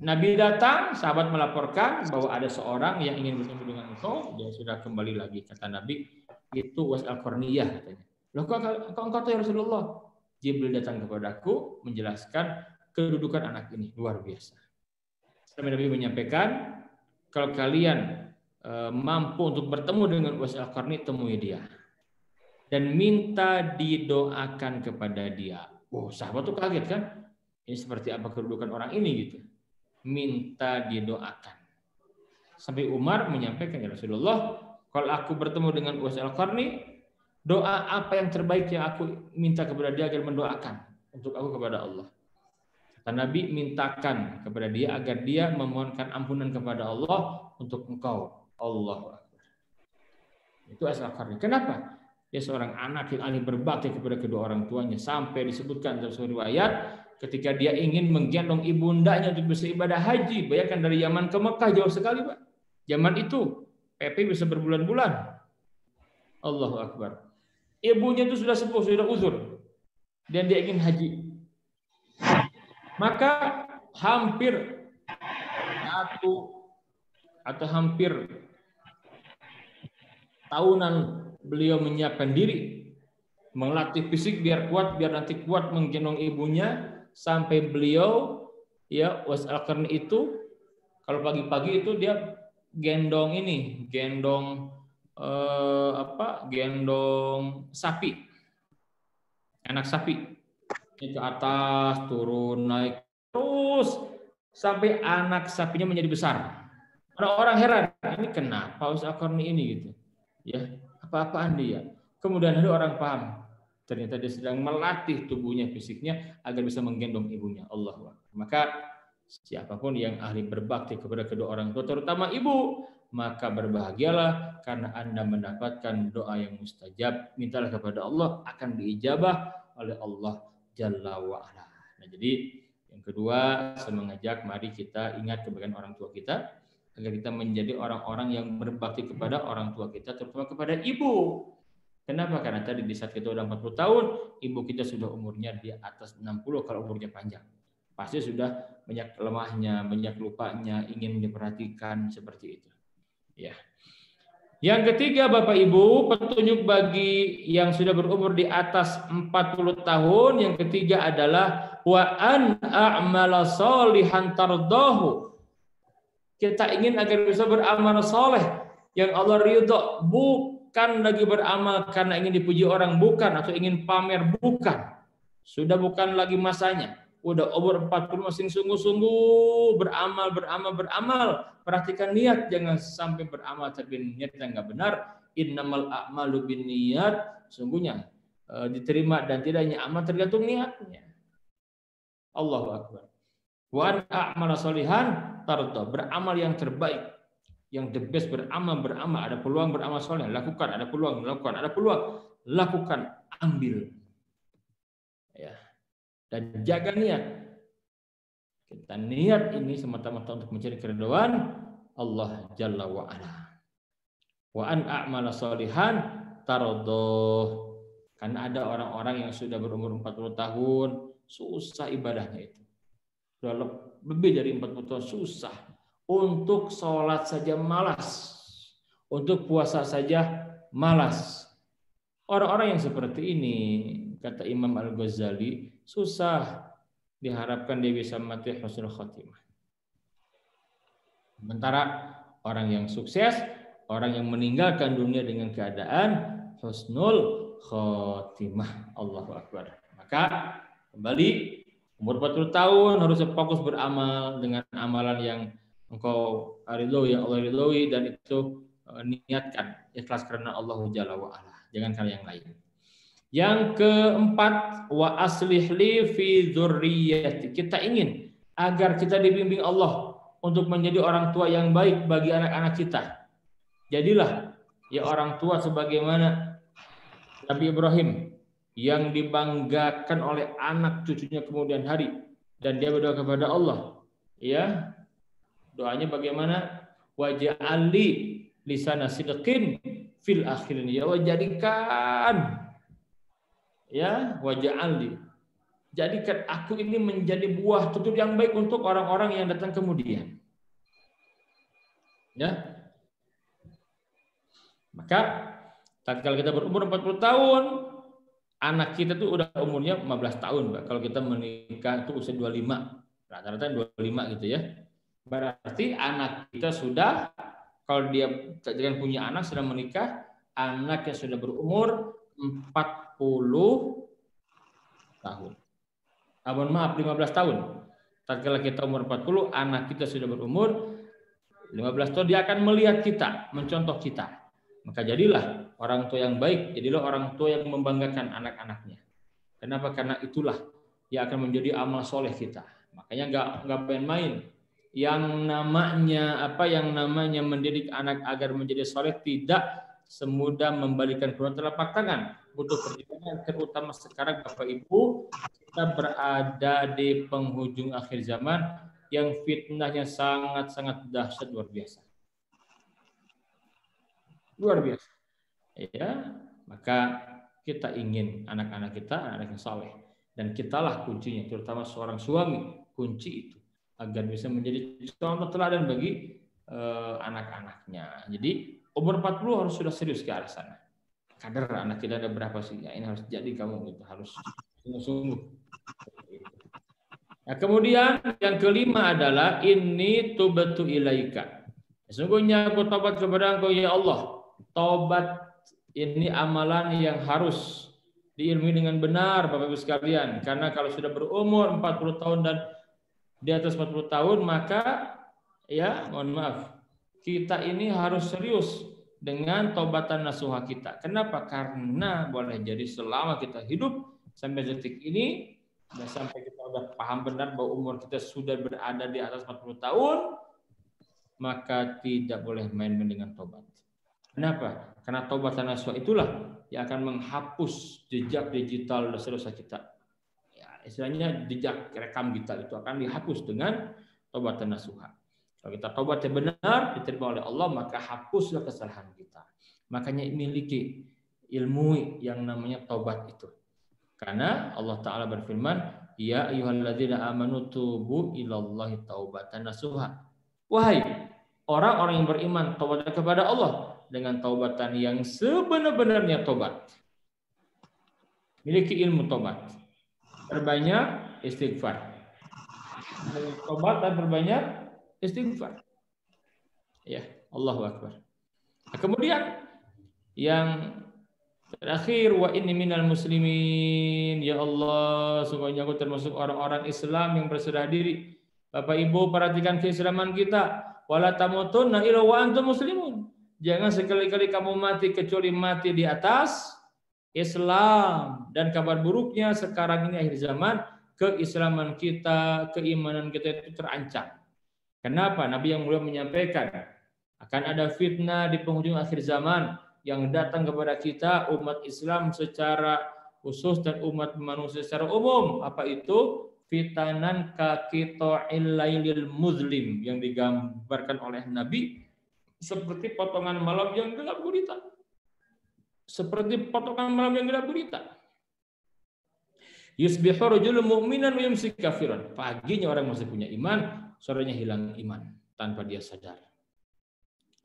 Nabi datang, sahabat melaporkan bahwa ada seorang yang ingin bertemu dengan engkau. Dia sudah kembali lagi, kata Nabi, itu Uwais Al-Qarniyah katanya. Loh, kok engkau ya Rasulullah? Jibril datang kepadaku menjelaskan kedudukan anak ini luar biasa. Sampai Nabi menyampaikan, kalau kalian mampu untuk bertemu dengan Uwais Al-Qarni, temui dia dan minta didoakan kepada dia. Oh, sahabat tuh kaget kan? Ini seperti apa kedudukan orang ini gitu? Minta didoakan. Sampai Umar menyampaikan, ya Rasulullah, kalau aku bertemu dengan Uwais Al-Qarni, doa apa yang terbaik yang aku minta kepada dia agar mendoakan untuk aku kepada Allah? Kata Nabi, mintakan kepada dia agar dia memohonkan ampunan kepada Allah untuk engkau. Allahu Akbar. Itu Uwais Al-Qarni. Kenapa? Dia seorang anak yang ahli berbakti kepada kedua orang tuanya. Sampai disebutkan dalam sebuah riwayat, ketika dia ingin menggendong ibundanya untuk bisa ibadah haji. Bayangkan dari Yaman ke Mekah jauh sekali, Pak. Zaman itu PP bisa berbulan-bulan. Allahu Akbar. Ibunya itu sudah sepuh, sudah uzur. Dan dia ingin haji. Maka hampir hampir tahunan beliau menyiapkan diri, melatih fisik biar kuat, biar nanti kuat menggendong ibunya, sampai beliau Uwais Al-Qarni itu kalau pagi-pagi itu dia gendong sapi, anak sapi, ke atas turun naik terus sampai anak sapinya menjadi besar. Orang heran, ini kenapa Uwais Al-Qarni ini gitu. Ya, apa-apaan dia. Kemudian ada orang paham, ternyata dia sedang melatih tubuhnya, fisiknya agar bisa menggendong ibunya. Allahu Akbar. Maka siapapun yang ahli berbakti kepada kedua orang tua, terutama ibu, maka berbahagialah karena Anda mendapatkan doa yang mustajab. Mintalah kepada Allah, akan diijabah oleh Allah Jalla wa'ala. Nah, jadi yang kedua, saya mengajak mari kita ingat kebaikan orang tua kita, agar kita menjadi orang-orang yang berbakti kepada orang tua kita, terutama kepada ibu. Kenapa? Karena tadi di saat kita udah 40 tahun, ibu kita sudah umurnya di atas 60 kalau umurnya panjang. Pasti sudah banyak lemahnya, banyak lupanya, ingin diperhatikan seperti itu. Ya. Yang ketiga, Bapak Ibu, petunjuk bagi yang sudah berumur di atas 40 tahun, yang ketiga adalah wa an a'mala sholihan tardahu. Kita ingin agar bisa beramal soleh yang Allah ridho, bukan lagi beramal karena ingin dipuji orang, bukan, atau ingin pamer, bukan. Sudah bukan lagi masanya. Udah umur 40 masih sungguh-sungguh beramal. Perhatikan niat, jangan sampai beramal tapi niatnya nggak benar. Innamal a'malu binniyat. Sungguhnya diterima dan tidaknya amal tergantung niatnya. Allahu Akbar. Wa an a'mala sholihan tarda, beramal yang terbaik, yang the best, beramal. Ada peluang beramal soleh, lakukan. Ada peluang, lakukan, ambil. Ya. Dan jaga niat. Kita niat ini semata-mata untuk mencari keridhaan Allah Jalla wa Ala. Wa an a'mala sholihan tarda. Karena ada orang-orang yang sudah berumur 40 tahun susah ibadahnya itu. Sudah lebih dari 40 tahun susah. Untuk sholat saja malas. Untuk puasa saja malas. Orang-orang yang seperti ini, kata Imam Al-Ghazali, susah diharapkan dia bisa mati husnul khotimah. Sementara orang yang sukses, orang yang meninggalkan dunia dengan keadaan husnul khotimah. Allahu Akbar. Maka kembali, umur 40 tahun harus fokus beramal dengan amalan yang engkau ridhoi, yang Allah ridhoi, dan itu niatkan ikhlas karena Allah Jalla wa Ala, jangan karena yang lain. Yang keempat, wa aslih li fi dzurriyyati. Kita ingin agar kita dibimbing Allah untuk menjadi orang tua yang baik bagi anak-anak kita. Jadilah ya orang tua sebagaimana Nabi Ibrahim yang dibanggakan oleh anak cucunya kemudian hari, dan dia berdoa kepada Allah. Ya, doanya bagaimana? Waj'alli lisana sidqin fil akhirin, ya Allah jadikan, ya waj'alni, jadikan aku ini menjadi buah tutur yang baik untuk orang-orang yang datang kemudian. Ya. Maka tatkala kita berumur 40 tahun, anak kita tuh udah umurnya 15 tahun, Mbak. Kalau kita menikah itu usia 25. Rata-rata 25 gitu ya. Berarti anak kita sudah, kalau dia dengan punya anak sudah menikah, anaknya sudah berumur 40 tahun. Mohon maaf, 15 tahun. Tatkala kita umur 40, anak kita sudah berumur 15 tahun, dia akan melihat kita, mencontoh kita. Maka jadilah orang tua yang baik, jadilah orang tua yang membanggakan anak-anaknya. Kenapa? Karena itulah yang akan menjadi amal soleh kita. Makanya nggak main-main. Yang namanya mendidik anak agar menjadi soleh tidak semudah membalikan kedua telapak tangan. Butuh perjuangan, terutama sekarang Bapak Ibu kita berada di penghujung akhir zaman yang fitnahnya sangat-sangat dahsyat, luar biasa. Luar biasa. Ya, maka kita ingin anak-anak kita anak yang saleh, dan kitalah kuncinya, terutama seorang suami, kunci itu agar bisa menjadi contoh teladan bagi anak-anaknya. Jadi umur 40 harus sudah serius ke arah sana. Kadar anak kita ada berapa sih? Ya, ini harus jadi kamu gitu, harus sungguh-sungguh. Nah, kemudian yang kelima adalah ini tubatu ilaika. Sesungguhnya aku taubat kepada Engkau ya Allah. Taubat ini amalan yang harus diilmui dengan benar Bapak Ibu sekalian. Karena kalau sudah berumur 40 tahun dan di atas 40 tahun, maka ya mohon maaf, kita ini harus serius dengan taubatan nasuha kita. Kenapa? Karena boleh jadi selama kita hidup sampai detik ini, dan sampai kita sudah paham benar bahwa umur kita sudah berada di atas 40 tahun, maka tidak boleh main-main dengan taubat. Kenapa? Karena taubatan nasuha itulah yang akan menghapus jejak digital dosa-dosa kita. Ya, istilahnya jejak rekam kita itu akan dihapus dengan taubatan nasuha. Kalau kita taubatnya benar, diterima oleh Allah, maka hapuslah kesalahan kita. Makanya miliki ilmu yang namanya taubat itu. Karena Allah Ta'ala berfirman, ya ayyuhalladzina amanu tubu ilallahi taubatan nasuha. Wahai orang-orang yang beriman, taubatlah kepada Allah dengan taubatan yang sebenar-benarnya taubat. Miliki ilmu taubat. Perbanyak istighfar. Taubat dan perbanyak istighfar. Ya, Allahu Akbar. Nah, kemudian yang terakhir, wa inni minal muslimin. Ya Allah, sungguhnya aku termasuk orang-orang Islam yang berserah diri. Bapak Ibu perhatikan keislaman kita. Wala tamutunna illa wa antum muslimun. Jangan sekali-kali kamu mati kecuali mati di atas Islam. Dan kabar buruknya sekarang ini akhir zaman, keislaman kita, keimanan kita itu terancam. Kenapa? Nabi yang mulia menyampaikan akan ada fitnah di penghujung akhir zaman yang datang kepada kita umat Islam secara khusus dan umat manusia secara umum. Apa itu? Fitanan kaqita'il lailil muzlim, yang digambarkan oleh Nabi seperti potongan malam yang gelap gulita. Seperti potongan malam yang gelap gulita. Yusbihu rajulun mu'minan wa yumsi kafiran. Paginya orang masih punya iman, sorenya hilang iman tanpa dia sadar.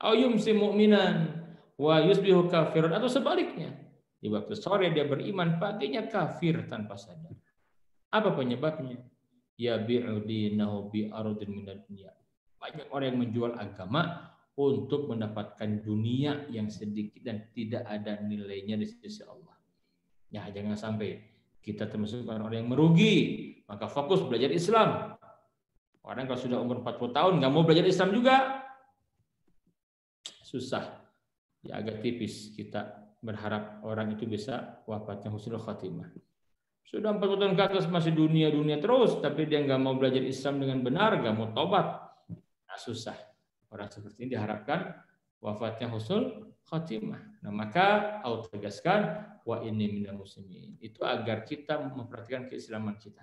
Au yumsi mu'minan wa yusbihu kafiran, atau sebaliknya. Di waktu sore dia beriman, paginya kafir tanpa sadar. Apa penyebabnya? Ya bi'u dinahu bi ardin minad dunya. Banyak orang yang menjual agama untuk mendapatkan dunia yang sedikit dan tidak ada nilainya di sisi Allah. Ya, jangan sampai kita termasuk orang-orang yang merugi. Maka fokus belajar Islam. Orang kalau sudah umur 40 tahun nggak mau belajar Islam juga, susah. Ya, agak tipis kita berharap orang itu bisa wafatnya husnul khatimah. Sudah 40 tahun ke atas masih dunia-dunia terus, tapi dia nggak mau belajar Islam dengan benar, nggak mau tobat. Nah, susah. Orang seperti ini diharapkan wafatnya husnul khatimah. Nah, maka Allah tegaskan wa inni minal muslimin. Itu agar kita memperhatikan keislaman kita.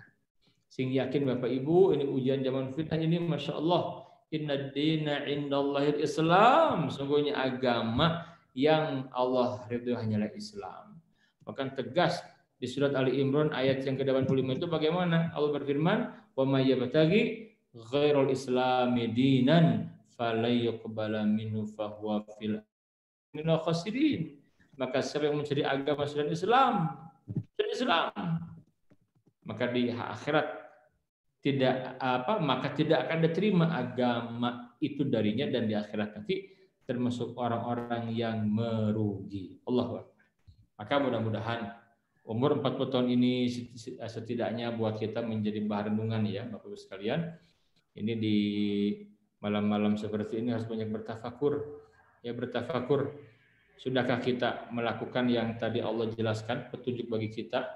Sehingga yakin Bapak Ibu, ini ujian zaman fitnah ini, Masya Allah, inna dina indallahil Islam. Sungguhnya agama yang Allah ridho hanyalah Islam. Bahkan tegas di surat Ali Imran ayat yang ke-85 itu bagaimana? Allah berfirman, "Wa may yabtaghi ghairal islami dinan falayuqbala minhu fahuwa fil minal khasirin." Maka siapa yang mencari agama selain Islam, maka di akhirat maka tidak akan diterima agama itu darinya, dan di akhirat nanti termasuk orang-orang yang merugi. Allahu Akbar. Maka mudah-mudahan umur 40 tahun ini setidaknya buat kita menjadi bahan renungan ya Bapak Ibu sekalian. Ini di malam-malam seperti ini harus banyak bertafakur. Ya, bertafakur. Sudahkah kita melakukan yang tadi Allah jelaskan, petunjuk bagi kita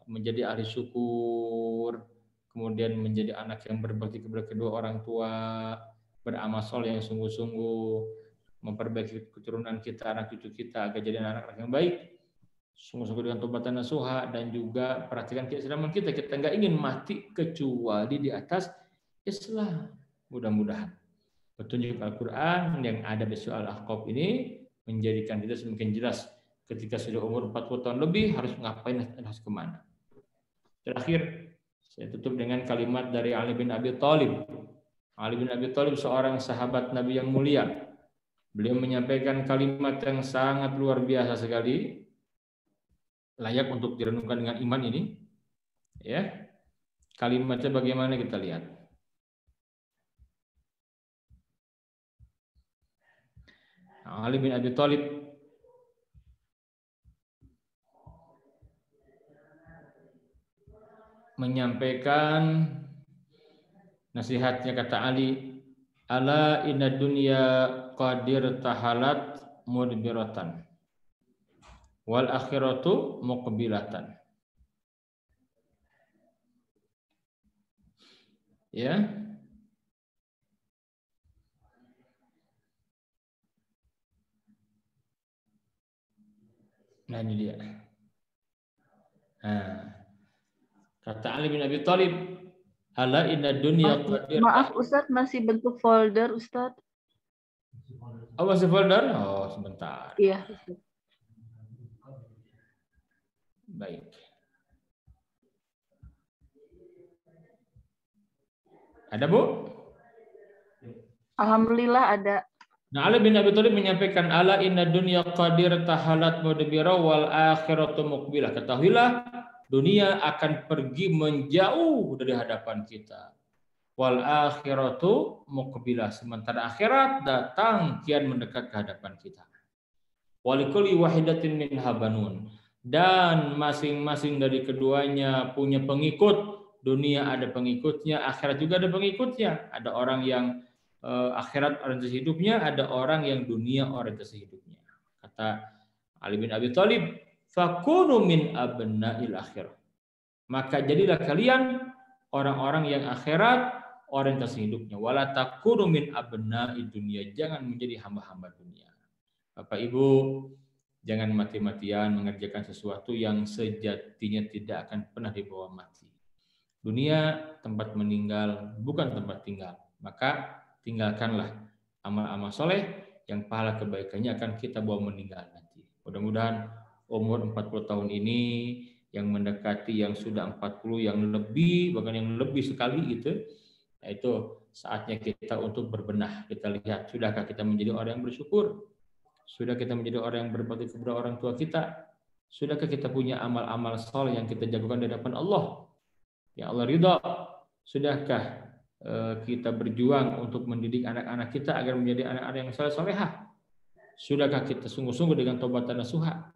menjadi ahli syukur, kemudian menjadi anak yang berbakti kepada kedua orang tua, beramal soleh yang sungguh-sungguh, memperbaiki keturunan kita, anak cucu kita agar jadi anak-anak yang baik, sungguh-sungguh dengan taubatan nasuha, dan juga perhatikan keislaman kita. Kita nggak ingin mati kecuali di atas Islam. Mudah-mudahan petunjuk Al-Quran yang ada di surah Al-Ahqaf ini menjadikan kita semakin jelas ketika sudah umur 40 tahun lebih harus ngapain, harus kemana. Terakhir, saya tutup dengan kalimat dari Ali bin Abi Thalib. Ali bin Abi Thalib seorang sahabat Nabi yang mulia. Beliau menyampaikan kalimat yang sangat luar biasa sekali, layak untuk direnungkan dengan iman ini. Ya, kalimatnya bagaimana kita lihat. Ali bin Abi Thalib menyampaikan nasihatnya, kata Ali, "Ala inna dunya qadir tahalat mudbiratan wal akhiratu muqbilatan." Ya. Nah, ini dia. Nah, kata Ali bin Abi Thalib, "Ala inna dunya qadir." Maaf Ustadz, masih bentuk folder Ustadz. Oh, masih folder? Oh, sebentar. Iya. Baik. Ada, Bu? Alhamdulillah ada. Nah, Ali bin Abi Thalib menyampaikan, "Ala inna dunya qadir tahalat mudbira wal akhiratu muqbilah." Ketahuilah, dunia akan pergi menjauh dari hadapan kita. Wal akhiratu muqbilah, sementara akhirat datang kian mendekat ke hadapan kita. Walikulli wahidatin minha banun, dan masing-masing dari keduanya punya pengikut. Dunia ada pengikutnya, akhirat juga ada pengikutnya. Ada orang yang akhirat orientasi hidupnya, ada orang yang dunia orientasi hidupnya. Kata Ali bin Abi Thalib, "Fakunu min abna'il akhirah." Maka jadilah kalian orang-orang yang akhirat orientasi hidupnya. Wala takunu min abna'id dunya, jangan menjadi hamba-hamba dunia. Bapak Ibu, jangan mati-matian mengerjakan sesuatu yang sejatinya tidak akan pernah dibawa mati. Dunia tempat meninggal, bukan tempat tinggal. Maka tinggalkanlah amal-amal soleh yang pahala kebaikannya akan kita bawa meninggal nanti. Mudah-mudahan umur 40 tahun ini yang mendekati yang sudah 40, yang lebih, bahkan yang lebih sekali gitu, yaitu saatnya kita untuk berbenah. Kita lihat, sudahkah kita menjadi orang yang bersyukur? Sudah kita menjadi orang yang berbakti kepada orang tua kita? Sudahkah kita punya amal-amal soleh yang kita jagokan di hadapan Allah? Ya Allah ridha. Sudahkah kita berjuang untuk mendidik anak-anak kita agar menjadi anak-anak yang saleh-salehah? Sudahkah kita sungguh-sungguh dengan taubat dan nasuha?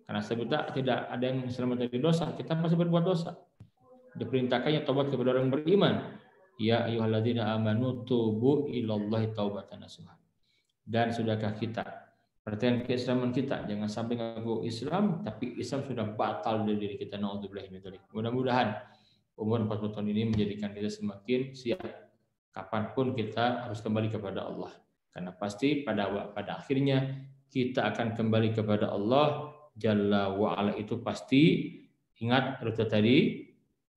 Karena sebetulnya tidak ada yang selamat dari dosa, kita masih berbuat dosa. Diperintahkannya taubat kepada orang beriman. Ya ayyuhalladzina amanu tubu ilallahi taubatan nasuha. Dan sudahkah kita perhatikan keislaman kita, jangan sampai ngaku Islam tapi Islam sudah batal dari diri kita. Naudzubillah min dzalik. Mudah-mudahan umur 40 tahun ini menjadikan kita semakin siap. Kapanpun kita harus kembali kepada Allah. Karena pasti pada akhirnya kita akan kembali kepada Allah Jalla wa'ala. Itu pasti. Ingat rute tadi,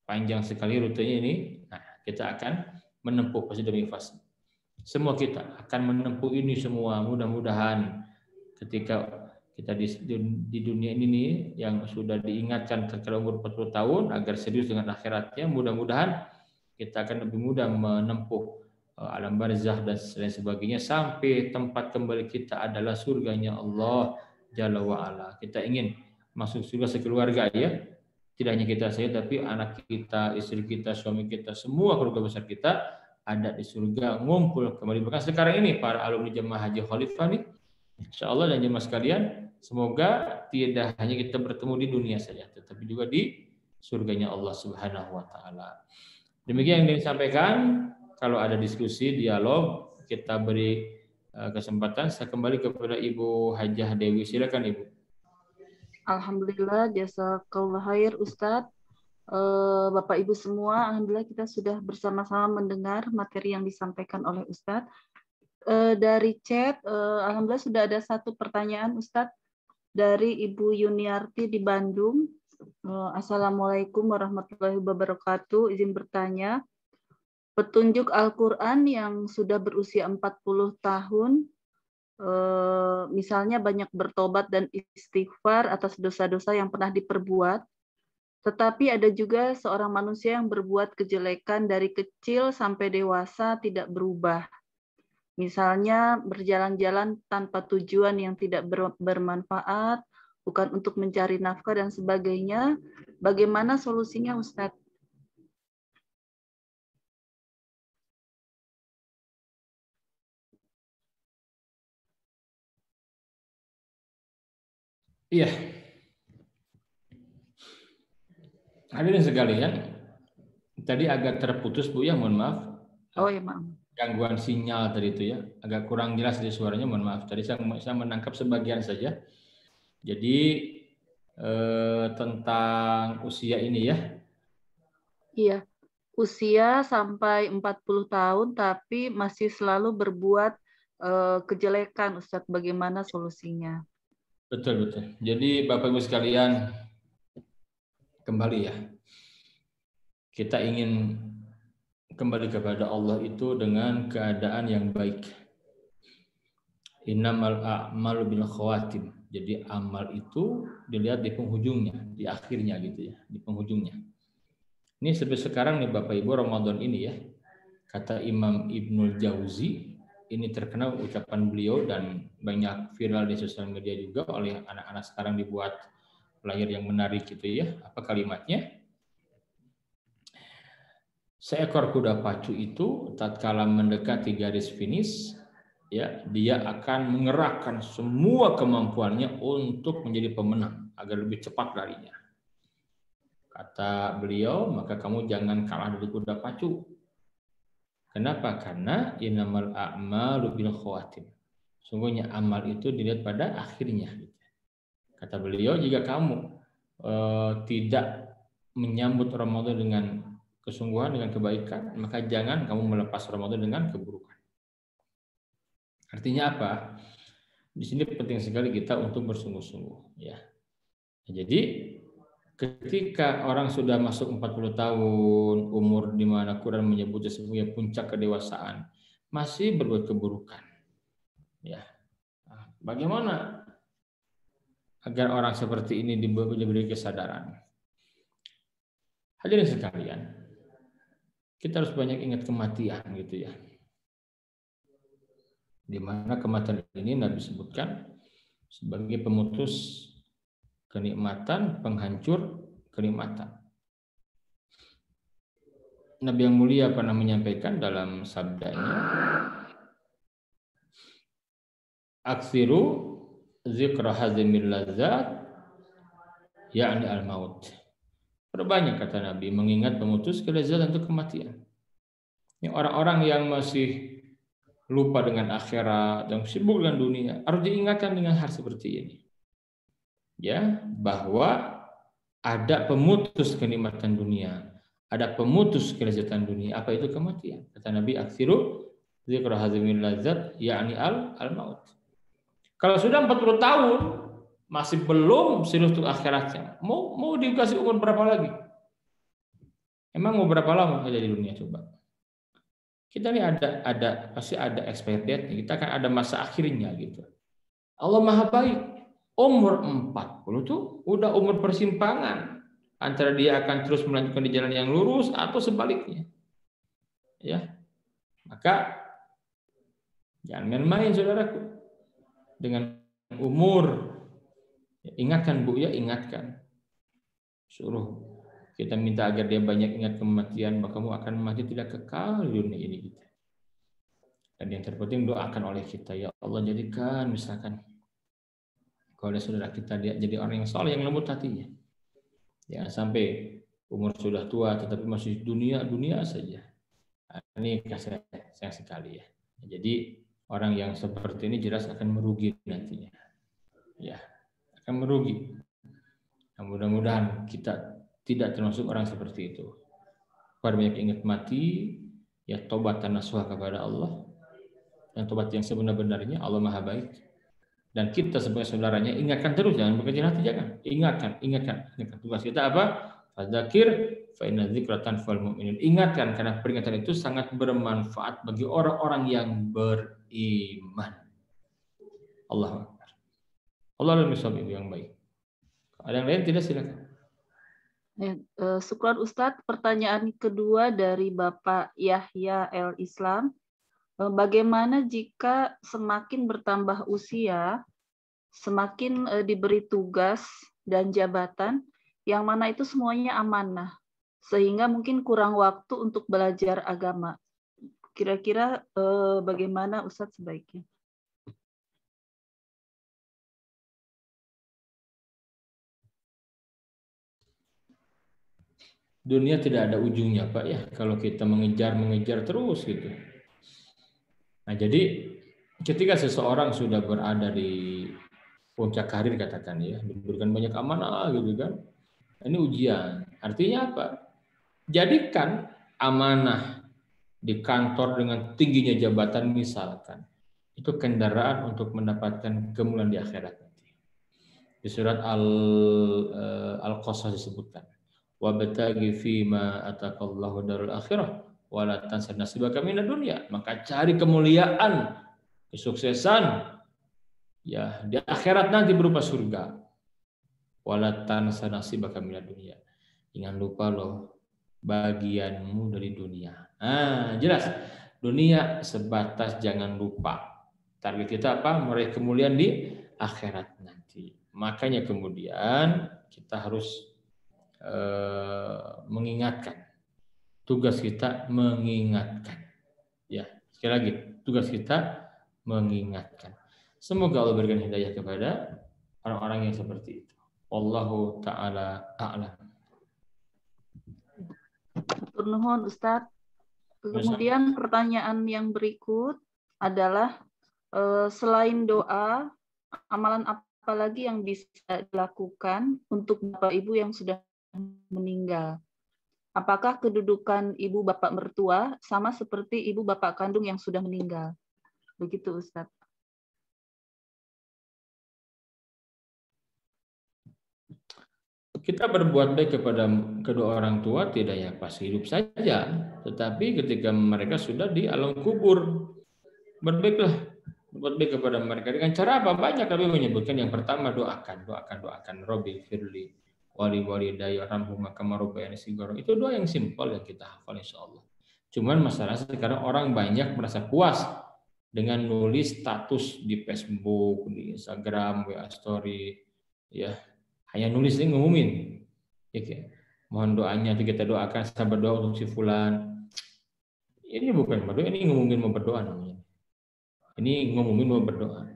panjang sekali rutenya ini. Nah, kita akan menempuh fase demi fase. Semua kita akan menempuh ini semua. Mudah-mudahan ketika kita di dunia ini nih yang sudah diingatkan setelah umur 40 tahun agar serius dengan akhiratnya, mudah-mudahan kita akan lebih mudah menempuh alam barzakh dan lain sebagainya sampai tempat kembali kita adalah surganya Allah Jalla wa'ala. Kita ingin masuk surga sekeluarga ya, tidak hanya kita saja tapi anak kita, istri kita, suami kita, semua keluarga besar kita ada di surga, ngumpul kembali. Bahkan sekarang ini para alumni jemaah haji Khalifah nih, insya Allah dan jemaah sekalian, semoga tidak hanya kita bertemu di dunia saja, tetapi juga di surganya Allah Subhanahu wa Ta'ala. Demikian yang disampaikan. Kalau ada diskusi, dialog, kita beri kesempatan. Saya kembali kepada Ibu Hajah Dewi. Silakan Ibu. Alhamdulillah, jazakallah khair Ustadz. Bapak Ibu semua, alhamdulillah kita sudah bersama-sama mendengar materi yang disampaikan oleh Ustadz. Dari chat, alhamdulillah sudah ada satu pertanyaan Ustadz dari Ibu Yuniarti di Bandung. Assalamualaikum warahmatullahi wabarakatuh. Izin bertanya, petunjuk Al-Quran yang sudah berusia 40 tahun, misalnya banyak bertobat dan istighfar atas dosa-dosa yang pernah diperbuat, tetapi ada juga seorang manusia yang berbuat kejelekan dari kecil sampai dewasa tidak berubah. Misalnya berjalan-jalan tanpa tujuan yang tidak bermanfaat, bukan untuk mencari nafkah dan sebagainya. Bagaimana solusinya Ustadz? Iya. Hadirin sekalian, tadi agak terputus Bu ya, mohon maaf. Oh ya maaf. Gangguan sinyal tadi itu ya, agak kurang jelas di suaranya, mohon maaf. Tadi saya menangkap sebagian saja. Jadi tentang usia ini ya. Iya, usia sampai 40 tahun tapi masih selalu berbuat kejelekan Ustadz. Bagaimana solusinya? Betul, betul. Jadi Bapak Ibu sekalian, kembali ya. Kita ingin kembali kepada Allah itu dengan keadaan yang baik. Innamal a'malu bil khawatim. Jadi amal itu dilihat di penghujungnya, di akhirnya gitu ya, di penghujungnya. Ini seperti sekarang nih Bapak Ibu, Ramadan ini ya. Kata Imam Ibnul Jauzi, ini terkenal ucapan beliau dan banyak viral di sosial media juga oleh anak-anak sekarang, dibuat layar yang menarik gitu ya. Apa kalimatnya? Seekor kuda pacu itu tatkala mendekati garis finish, ya, dia akan mengerahkan semua kemampuannya untuk menjadi pemenang agar lebih cepat larinya. Kata beliau, maka kamu jangan kalah dari kuda pacu. Kenapa? Karena innamal a'malu bil khawatim. Sungguhnya amal itu dilihat pada akhirnya. Kata beliau, jika kamu tidak menyambut Ramadan dengan kesungguhan, dengan kebaikan, maka jangan kamu melepas Ramadan dengan keburukan. Artinya apa? Di sini penting sekali kita untuk bersungguh-sungguh. Ya. Jadi ketika orang sudah masuk 40 tahun, umur di mana Quran menyebutnya sebagai puncak kedewasaan, masih berbuat keburukan. Ya. Nah, bagaimana agar orang seperti ini diberi kesadaran? Hadirin sekalian, kita harus banyak ingat kematian gitu ya. Di mana kematian ini Nabi sebutkan sebagai pemutus kenikmatan, penghancur kenikmatan. Nabi yang mulia pernah menyampaikan dalam sabdanya, aksiru zikra hazimil lazat ya'ni al-maut. Perbanyak, kata Nabi, mengingat pemutus kelezatan untuk kematian. Ini orang-orang yang masih lupa dengan akhirat, yang sibuk dengan dunia, harus diingatkan dengan hal seperti ini. Ya, bahwa ada pemutus kenikmatan dunia, ada pemutus kelezatan dunia. Apa itu kematian? Kata Nabi, aksiru zikra hazimil lazat ya'ni al-maut. Kalau sudah 40 tahun masih belum serius untuk akhiratnya, mau dikasih umur berapa lagi? Emang mau berapa lama saja di dunia coba? Kita ini pasti ada expired date, kita akan ada masa akhirnya gitu. Allah Maha baik. Umur 40 tuh udah umur persimpangan antara dia akan terus melanjutkan di jalan yang lurus atau sebaliknya. Ya. Maka jangan main-main saudaraku dengan umur. Ingatkan Bu ya, ingatkan. Suruh kita minta agar dia banyak ingat kematian, maka kamu akan mati tidak kekal di dunia ini kita. Dan yang terpenting doakan oleh kita, ya Allah jadikan misalkan kalau ada saudara kita dia jadi orang yang saleh, yang lembut hatinya. Jangan sampai umur sudah tua tetapi masih dunia saja. Ini sayang sekali ya. Jadi orang yang seperti ini jelas akan merugi nantinya. Ya, akan merugi. Nah, mudah-mudahan kita tidak termasuk orang seperti itu. Pada banyak ingat mati, ya tobat dan nasuha kepada Allah. Dan tobat yang sebenar-benarnya, Allah Maha baik. Dan kita sebagai saudaranya ingatkan terus, jangan berkecil hati, jangan. Ingatkan. Tugas kita apa? Fadzakir fa inna dzikra tanfa'ul mu'minin. Ingatkan karena peringatan itu sangat bermanfaat bagi orang-orang yang beriman. Allahu Akbar. Allah adalah misalnya yang baik. Ada yang lain tidak, silakan. Syukran Ustadz. Pertanyaan kedua dari Bapak Yahya El Islam. Bagaimana jika semakin bertambah usia, semakin diberi tugas dan jabatan, yang mana itu semuanya amanah, sehingga mungkin kurang waktu untuk belajar agama. Kira-kira bagaimana Ustadz sebaiknya? Dunia tidak ada ujungnya Pak ya, kalau kita mengejar terus gitu. Nah jadi ketika seseorang sudah berada di puncak karir katakan ya, diberikan banyak amanah gitu kan, ini ujian. Artinya apa? Jadikan amanah di kantor dengan tingginya jabatan misalkan, itu kendaraan untuk mendapatkan kemuliaan di akhirat nanti. Di surat Al-Qasas disebutkan, wabtaghi fima ataqallahu darul akhirah wala tansa nasibaka minad dunya. Maka cari kemuliaan, kesuksesan ya di akhirat nanti berupa surga. Wala tansa nasibaka minad dunya. Jangan lupa loh bagianmu dari dunia. Jelas. Dunia sebatas jangan lupa. Target kita apa? Meraih kemuliaan di akhirat nanti. Makanya kemudian kita harus mengingatkan. Tugas kita mengingatkan. Ya, sekali lagi, tugas kita mengingatkan. Semoga Allah berikan hidayah kepada orang-orang yang seperti itu. Wallahu ta'ala a'lam. Nuhun Ustadz. Kemudian pertanyaan yang berikut adalah selain doa, amalan apa lagi yang bisa dilakukan untuk Bapak Ibu yang sudah meninggal? Apakah kedudukan ibu bapak mertua sama seperti ibu bapak kandung yang sudah meninggal? Begitu Ustadz. Kita berbuat baik kepada kedua orang tua tidak ya pas hidup saja, tetapi ketika mereka sudah di alam kubur, berbaiklah, berbuat baik kepada mereka dengan cara apa? Banyak. Kami menyebutkan yang pertama doakan. Robbi firli wali daya ramhuma kama rabbayani shighara. Itu doa yang simpel yang kita hafal insyaallah. Cuman masalah sekarang orang banyak merasa puas dengan nulis status di Facebook, di Instagram, WA story, ya. Hanya nulis ini ngumumin. Ya, mohon doanya kita doakan, saya berdoa untuk si fulan. Ini bukan berdoa, ini ngumumin mau berdoa namanya. Ini ngumumin mau berdoa.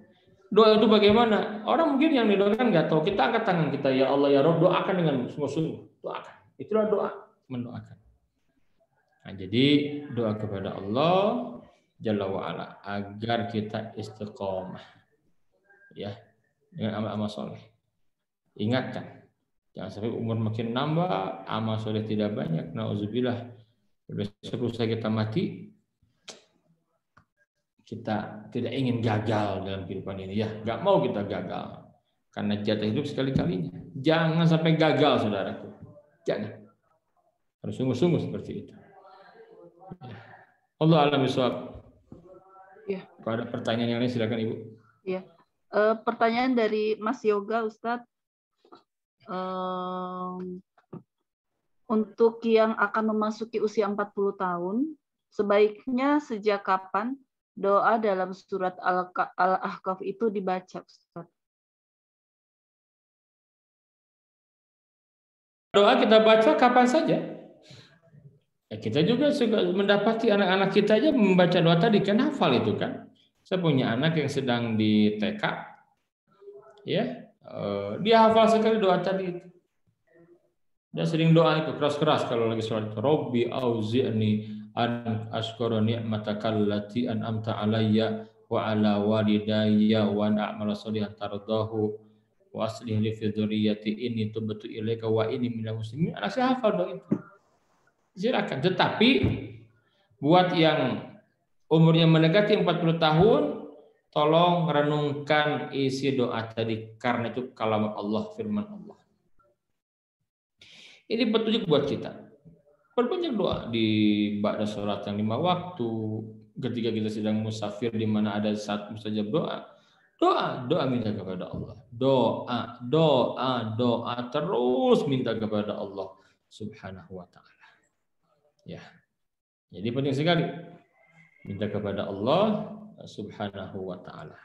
Doa itu bagaimana? Orang mungkin yang didoakan nggak tahu. Kita angkat tangan kita, ya Allah ya Rabb, doakan dengan sungguh-sungguh. Doakan. Itulah doa, mendoakan. Nah, jadi doa kepada Allah Jalla wa'ala agar kita istiqomah. Ya, dengan amal-amal soleh. Ingatkan, jangan sampai umur makin nambah, amal soleh tidak banyak. Nauzubillah. Besok lusa kita mati, kita tidak ingin gagal dalam kehidupan ini. Ya, nggak mau kita gagal. Karena jatah hidup sekali-kalinya. Jangan sampai gagal, saudaraku. Jangan. Harus sungguh-sungguh seperti itu. Allah a'lam bishawab. Ya. Kalau ada pertanyaan yang lain silakan Ibu. Ya. Pertanyaan dari Mas Yoga, Ustadz. Untuk yang akan memasuki usia 40 tahun, sebaiknya sejak kapan doa dalam surat Al-Ahqaf itu dibaca, Ustadz? Doa kita baca kapan saja. Ya, kita juga suka mendapati anak-anak kita aja membaca doa tadi, kan hafal itu kan. Saya punya anak yang sedang di TK, ya, dia hafal sekali doa tadi itu. Dia sering doa itu keras-keras kalau lagi sholat. Robbi auzi'ni an ashkura ni'mataka allati an'amta alayya wa ala walidayya wa an a'mala sholihan tardahu wa aslih li fi dzurriyyati inni tubtu ilaika wa inni minal muslimin. Anak saya hafal doa itu. Silakan. Tetapi buat yang umurnya mendekati 40 tahun, tolong renungkan isi doa tadi, karena itu kalamat Allah, firman Allah. Ini petunjuk buat kita. Perbanyak doa di ba'da sholat yang 5 waktu, ketika kita sedang musafir di mana ada saat mustajab doa. Doa minta kepada Allah. Doa terus minta kepada Allah Subhanahu wa taala. Ya. Jadi penting sekali minta kepada Allah Subhanahu wa taala.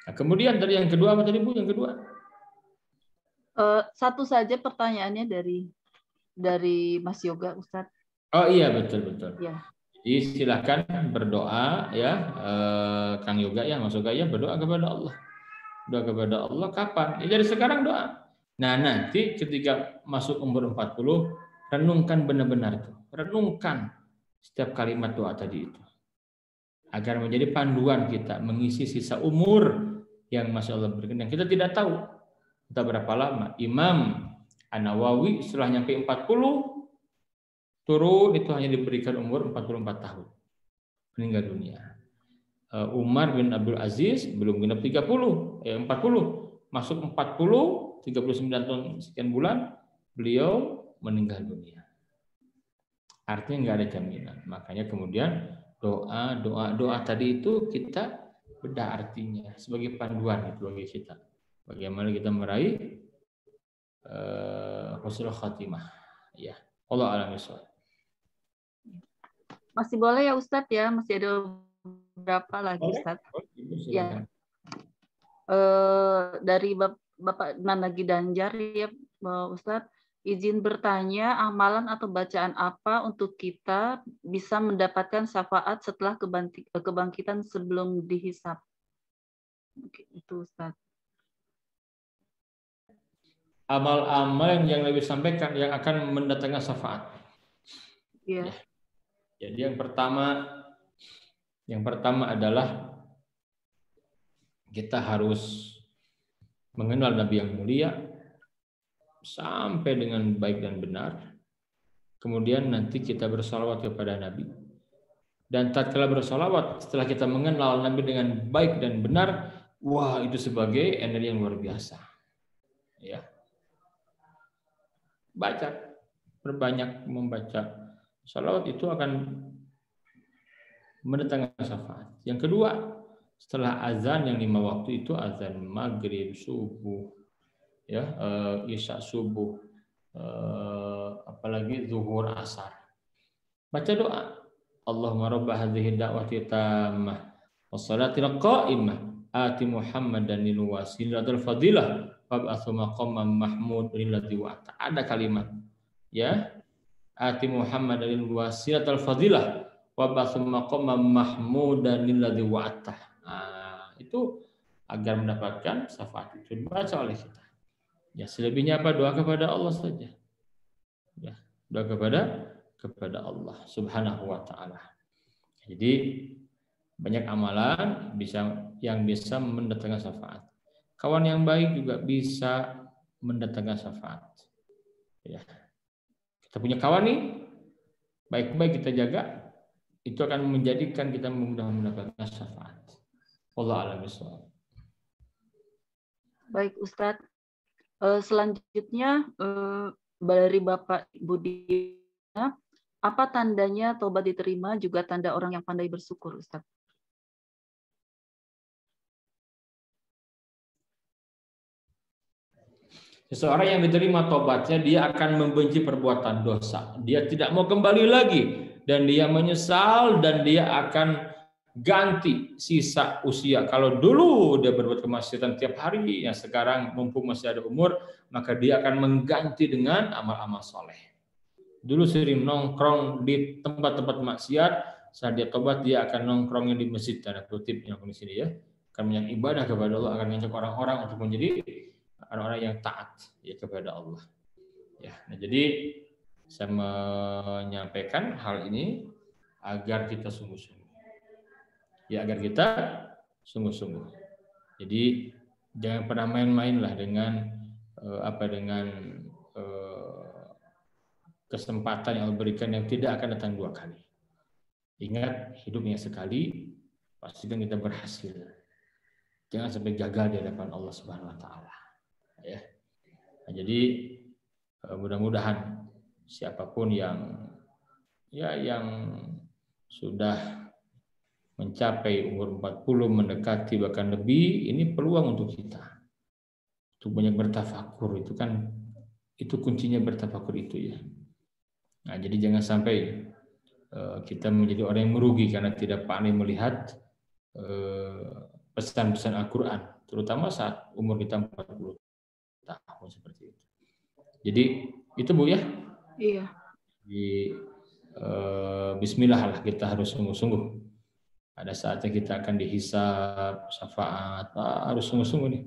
Nah, kemudian dari yang kedua apa tadi Bu? Yang kedua? Satu saja pertanyaannya dari Mas Yoga, Ustadz. Oh iya, betul. Ya. Jadi silahkan berdoa ya, Kang Yoga ya, Mas Yoga ya, berdoa kepada Allah. Doa kepada Allah kapan? Ya dari sekarang doa. Nah, nanti ketika masuk umur 40, renungkan benar-benar itu. Renungkan setiap kalimat doa tadi itu. Agar menjadi panduan kita mengisi sisa umur yang Masya Allah berikan. Yang kita tidak tahu entah berapa lama. Imam An-Nawawi setelah nyampe 40 turun itu hanya diberikan umur 44 tahun meninggal dunia. Umar bin Abdul Aziz belum genap 40, 40 masuk 40, 39 tahun sekian bulan beliau meninggal dunia. Artinya nggak ada jaminan. Makanya kemudian doa tadi itu kita bedah artinya sebagai panduan itu bagi kita. Bagaimana kita meraih husnul khatimah. Ya, Allah a'lam bishawab. Masih boleh ya Ustadz ya, masih ada berapa lagi Ustadz? Ya. Dari Bapak Nanagi Danjar ya Ustadz, izin bertanya, amalan atau bacaan apa untuk kita bisa mendapatkan syafaat setelah kebangkitan sebelum dihisab? Itu Ustadz. Amal-amal yang lebih sampaikan yang akan mendatangkan syafaat. Iya. Ya. Jadi yang pertama adalah kita harus mengenal Nabi yang mulia sampai dengan baik dan benar. Kemudian nanti kita bersalawat kepada Nabi. Dan tatkala bersalawat setelah kita mengenal Nabi dengan baik dan benar, wah itu sebagai energi yang luar biasa. Ya. Baca, berbanyak membaca salawat itu akan mendatangkan syafaat. Yang kedua, setelah azan yang 5 waktu itu azan maghrib, subuh, ya, isya subuh, apalagi zuhur asar. Baca doa. Allahumma rabb hadhihi da'wati tammah wassalatil qa'imah ati Muhammadanil wasilatul fadilah wab'atsu maqaman mahmud lilladzi wa'ata. Ada kalimat ya, ati Muhammadanil wasilatul fadilah wab'atsu maqaman mahmudan lilladzi wa'ata. Itu agar mendapatkan syafaat itu dibaca oleh kita. Ya, selebihnya apa? Doa kepada Allah saja. Ya, doa kepada Allah Subhanahu wa taala. Jadi banyak amalan yang bisa mendatangkan syafaat. Kawan yang baik juga bisa mendatangkan syafaat. Ya. Kita punya kawan nih, baik-baik kita jaga, itu akan menjadikan kita mudah mendapatkan syafaat. Allah a'lam bishawab. Baik Ustadz. Selanjutnya dari Bapak Budi, apa tandanya tobat diterima juga tanda orang yang pandai bersyukur, Ustadz? Seseorang yang diterima tobatnya, dia akan membenci perbuatan dosa. Dia tidak mau kembali lagi. Dan dia menyesal dan dia akan ganti sisa usia. Kalau dulu dia berbuat kemaksiatan tiap hari, ya sekarang mumpung masih ada umur, maka dia akan mengganti dengan amal-amal soleh. Dulu sering nongkrong di tempat-tempat maksiat, saat dia tobat dia akan nongkrongnya di masjid. Tanda kutip yang di sini ya. Akan banyak ibadah kepada Allah, akan mengajak orang-orang untuk menjadi orang-orang yang taat ya kepada Allah. Ya, nah jadi saya menyampaikan hal ini agar kita sungguh-sungguh. Ya, agar kita sungguh-sungguh. Jadi jangan pernah main-mainlah dengan kesempatan yang Allah berikan yang tidak akan datang dua kali. Ingat, hidupnya sekali, pastikan kita berhasil. Jangan sampai gagal di hadapan Allah Subhanahu wa taala. Ya. Nah, jadi mudah-mudahan siapapun yang sudah mencapai umur 40 mendekati bahkan lebih, ini peluang untuk kita untuk banyak bertafakur. Itu kuncinya bertafakur itu ya. Nah, jadi jangan sampai kita menjadi orang yang merugi karena tidak pandai melihat pesan-pesan Al-Quran, terutama saat umur kita 40 tahun seperti itu. Jadi itu Bu ya. Iya. Bismillah lah, kita harus sungguh-sungguh. Ada saatnya kita akan dihisab, syafaat, harus sungguh-sungguh nih.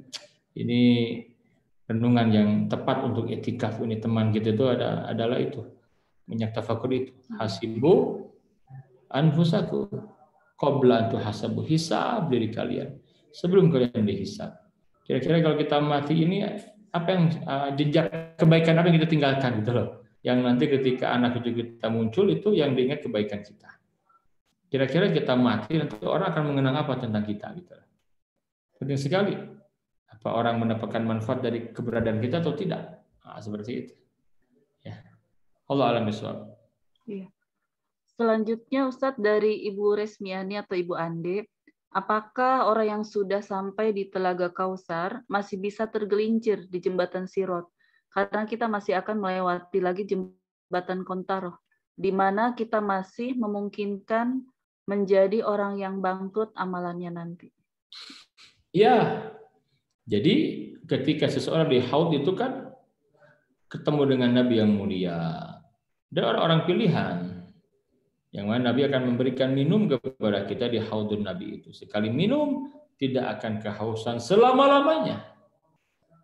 Ini renungan yang tepat untuk etikaf ini teman kita itu adalah itu. Minyak tafakur itu. Hasibu anfusakum qabla an tuhasabu, hisab diri kalian sebelum kalian dihisab. Kira-kira kalau kita mati ini apa yang jejak kebaikan apa yang kita tinggalkan gitu loh. Yang nanti ketika anak cucu kita muncul itu yang diingat kebaikan kita. Kira-kira kita mati nanti orang akan mengenang apa tentang kita gitu. Penting sekali. Apa orang mendapatkan manfaat dari keberadaan kita atau tidak? Nah, seperti itu. Ya. Allah a'lam bishawab. Iya. Selanjutnya Ustadz dari Ibu Resmiani atau Ibu Ande, apakah orang yang sudah sampai di Telaga Kausar masih bisa tergelincir di jembatan Sirot? Karena kita masih akan melewati lagi jembatan Kontaroh, di mana kita masih memungkinkan menjadi orang yang bangkrut amalannya nanti. Ya, jadi ketika seseorang di haud itu kan ketemu dengan Nabi yang mulia dan orang-orang pilihan, yang mana Nabi akan memberikan minum kepada kita di haudun Nabi itu. Sekali minum tidak akan kehausan selama-lamanya.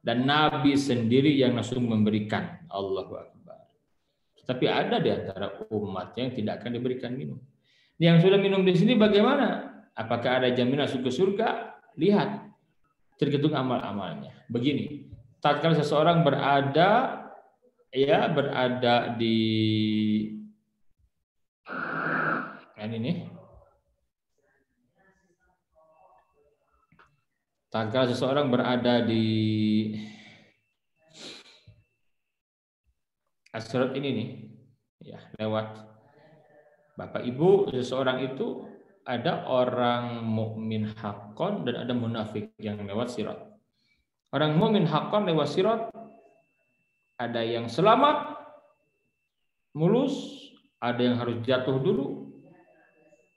Dan Nabi sendiri yang langsung memberikan. Allahu Akbar. Tapi ada di antara umat yang tidak akan diberikan minum. Yang sudah minum di sini bagaimana? Apakah ada jaminan masuk ke surga? Lihat. Tergantung amal-amalnya. Begini. Tatkala seseorang berada di ini. Tatkala seseorang berada di As-Sirat ini nih, ya lewat Bapak Ibu, seseorang itu ada orang mukmin haqqan dan ada munafik yang lewat sirat. Orang mukmin haqqan lewat sirat, ada yang selamat, mulus, ada yang harus jatuh dulu.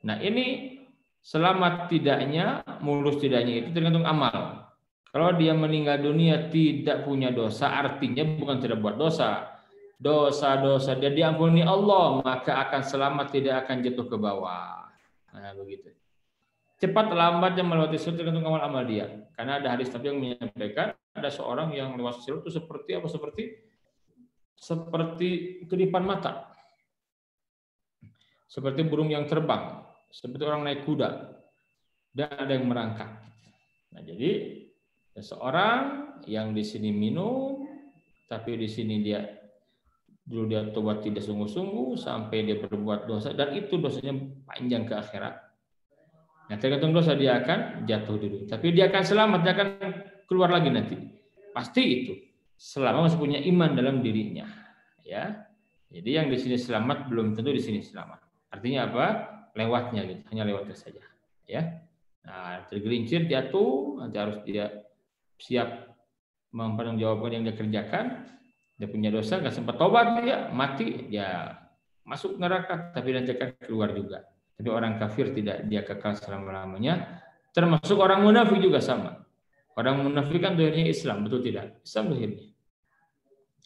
Nah ini selamat tidaknya, mulus tidaknya itu tergantung amal. Kalau dia meninggal dunia tidak punya dosa, artinya bukan tidak buat dosa. Dosa-dosa dia diampuni Allah, maka akan selamat, tidak akan jatuh ke bawah. Nah begitu. Cepat lambatnya melewati sirat tergantung amal-amal dia. Karena ada hadis Nabi yang menyampaikan ada seorang yang lewat sirat itu seperti apa? Seperti kedipan mata. Seperti burung yang terbang. Seperti orang naik kuda dan ada yang merangkak. Nah, jadi seseorang yang di sini minum, tapi di sini dia tobat tidak sungguh-sungguh sampai dia berbuat dosa dan itu dosanya panjang ke akhirat. Nah, tergantung dosa dia akan jatuh dulu, tapi dia akan selamat, dia akan keluar lagi nanti. Pasti itu selama masih punya iman dalam dirinya, ya. Jadi yang di sini selamat belum tentu di sini selamat. Artinya apa? Lewatnya gitu, hanya lewatnya saja, ya. Nah, tergelincir jatuh, nanti harus dia siap mempertanggungjawabkan yang dia kerjakan, dia punya dosa, nggak sempat tobat, dia mati, dia masuk neraka, tapi nanti akan keluar juga. Tapi orang kafir tidak, dia kekal selama-lamanya. Termasuk orang munafik juga sama. Orang munafik kan dohirnya Islam, betul tidak? Islam dohirnya.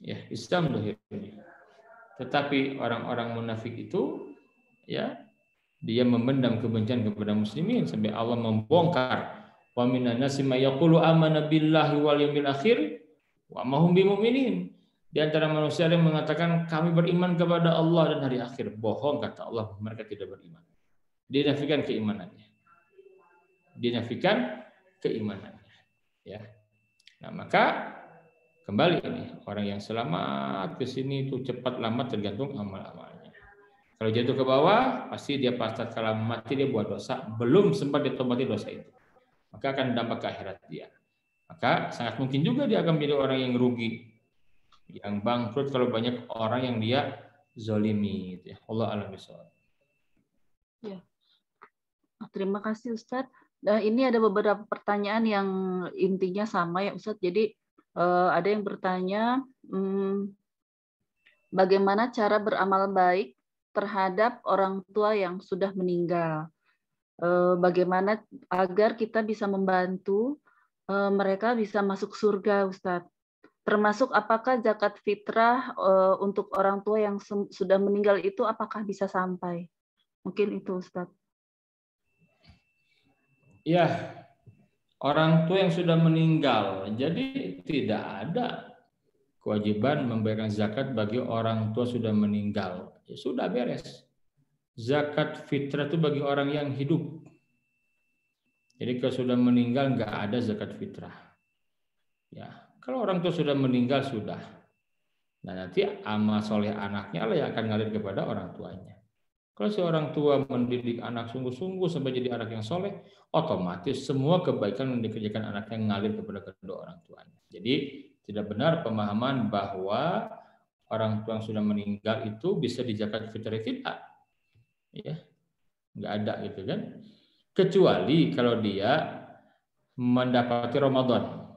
Ya, Islam dohirnya. Tetapi orang-orang munafik itu, ya, dia memendam kebencian kepada muslimin sampai Allah membongkar. Wa minan nasi may yaqulu amanna billahi wal yawmil akhir wa ma hum bimumin. Di antara manusia yang mengatakan kami beriman kepada Allah dan hari akhir. Bohong, kata Allah, mereka tidak beriman. Dinafikan keimanannya. Dinafikan keimanannya. Ya. Nah, maka kembali ini orang yang selamat ke sini itu cepat lambat tergantung amal-amalnya. Kalau jatuh ke bawah, pasti dia pas tatkala mati dia buat dosa, belum sempat ditobati dosa itu. Maka akan dampak ke akhirat dia. Maka sangat mungkin juga dia akan menjadi orang yang rugi, yang bangkrut kalau banyak orang yang dia zolimi. Ya. Allah a'lam bishawab. Ya. Terima kasih Ustadz. Nah, ini ada beberapa pertanyaan yang intinya sama ya Ustadz. Jadi ada yang bertanya, bagaimana cara beramal baik terhadap orang tua yang sudah meninggal? Bagaimana agar kita bisa membantu mereka bisa masuk surga, Ustadz? Termasuk apakah zakat fitrah untuk orang tua yang sudah meninggal itu apakah bisa sampai? Mungkin itu, Ustadz. Ya, orang tua yang sudah meninggal, jadi tidak ada kewajiban membayarkan zakat bagi orang tua sudah meninggal. Ya sudah beres. Zakat fitrah itu bagi orang yang hidup. Jadi kalau sudah meninggal nggak ada zakat fitrah. Ya, kalau orang tua sudah meninggal sudah. Nah nanti amal soleh anaknya lah yang akan ngalir kepada orang tuanya. Kalau si orang tua mendidik anak sungguh-sungguh sampai jadi anak yang soleh, otomatis semua kebaikan yang dikerjakan anaknya ngalir kepada kedua orang tuanya. Jadi tidak benar pemahaman bahwa orang tua yang sudah meninggal itu bisa dizakat fitrah, tidak. Ya, nggak ada gitu kan. Kecuali kalau dia mendapati Ramadan.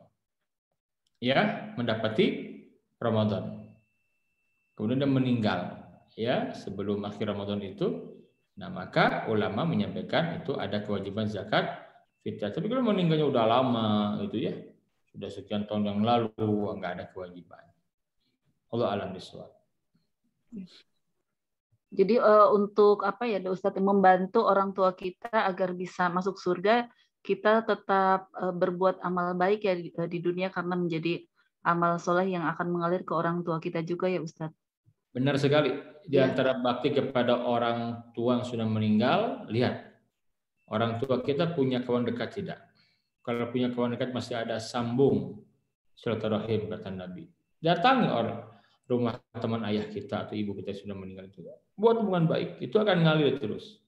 Ya, mendapati Ramadan. Kemudian dia meninggal. Ya, sebelum akhir Ramadan itu, nah maka ulama menyampaikan itu ada kewajiban zakat fitrah. Tapi kalau meninggalnya udah lama gitu ya, sudah sekian tahun yang lalu, nggak ada kewajiban. Allah a'lam bishawab. Jadi untuk apa ya, Ustadz, membantu orang tua kita agar bisa masuk surga, kita tetap berbuat amal baik ya di dunia karena menjadi amal soleh yang akan mengalir ke orang tua kita juga ya, Ustadz. Benar sekali. Di antara bakti kepada orang tua yang sudah meninggal, lihat. Orang tua kita punya kawan dekat tidak? Kalau punya kawan dekat masih ada sambung silaturahim kata Nabi. Datangi orang rumah teman ayah kita atau ibu kita yang sudah meninggal itu. Buat hubungan baik, itu akan ngalir terus.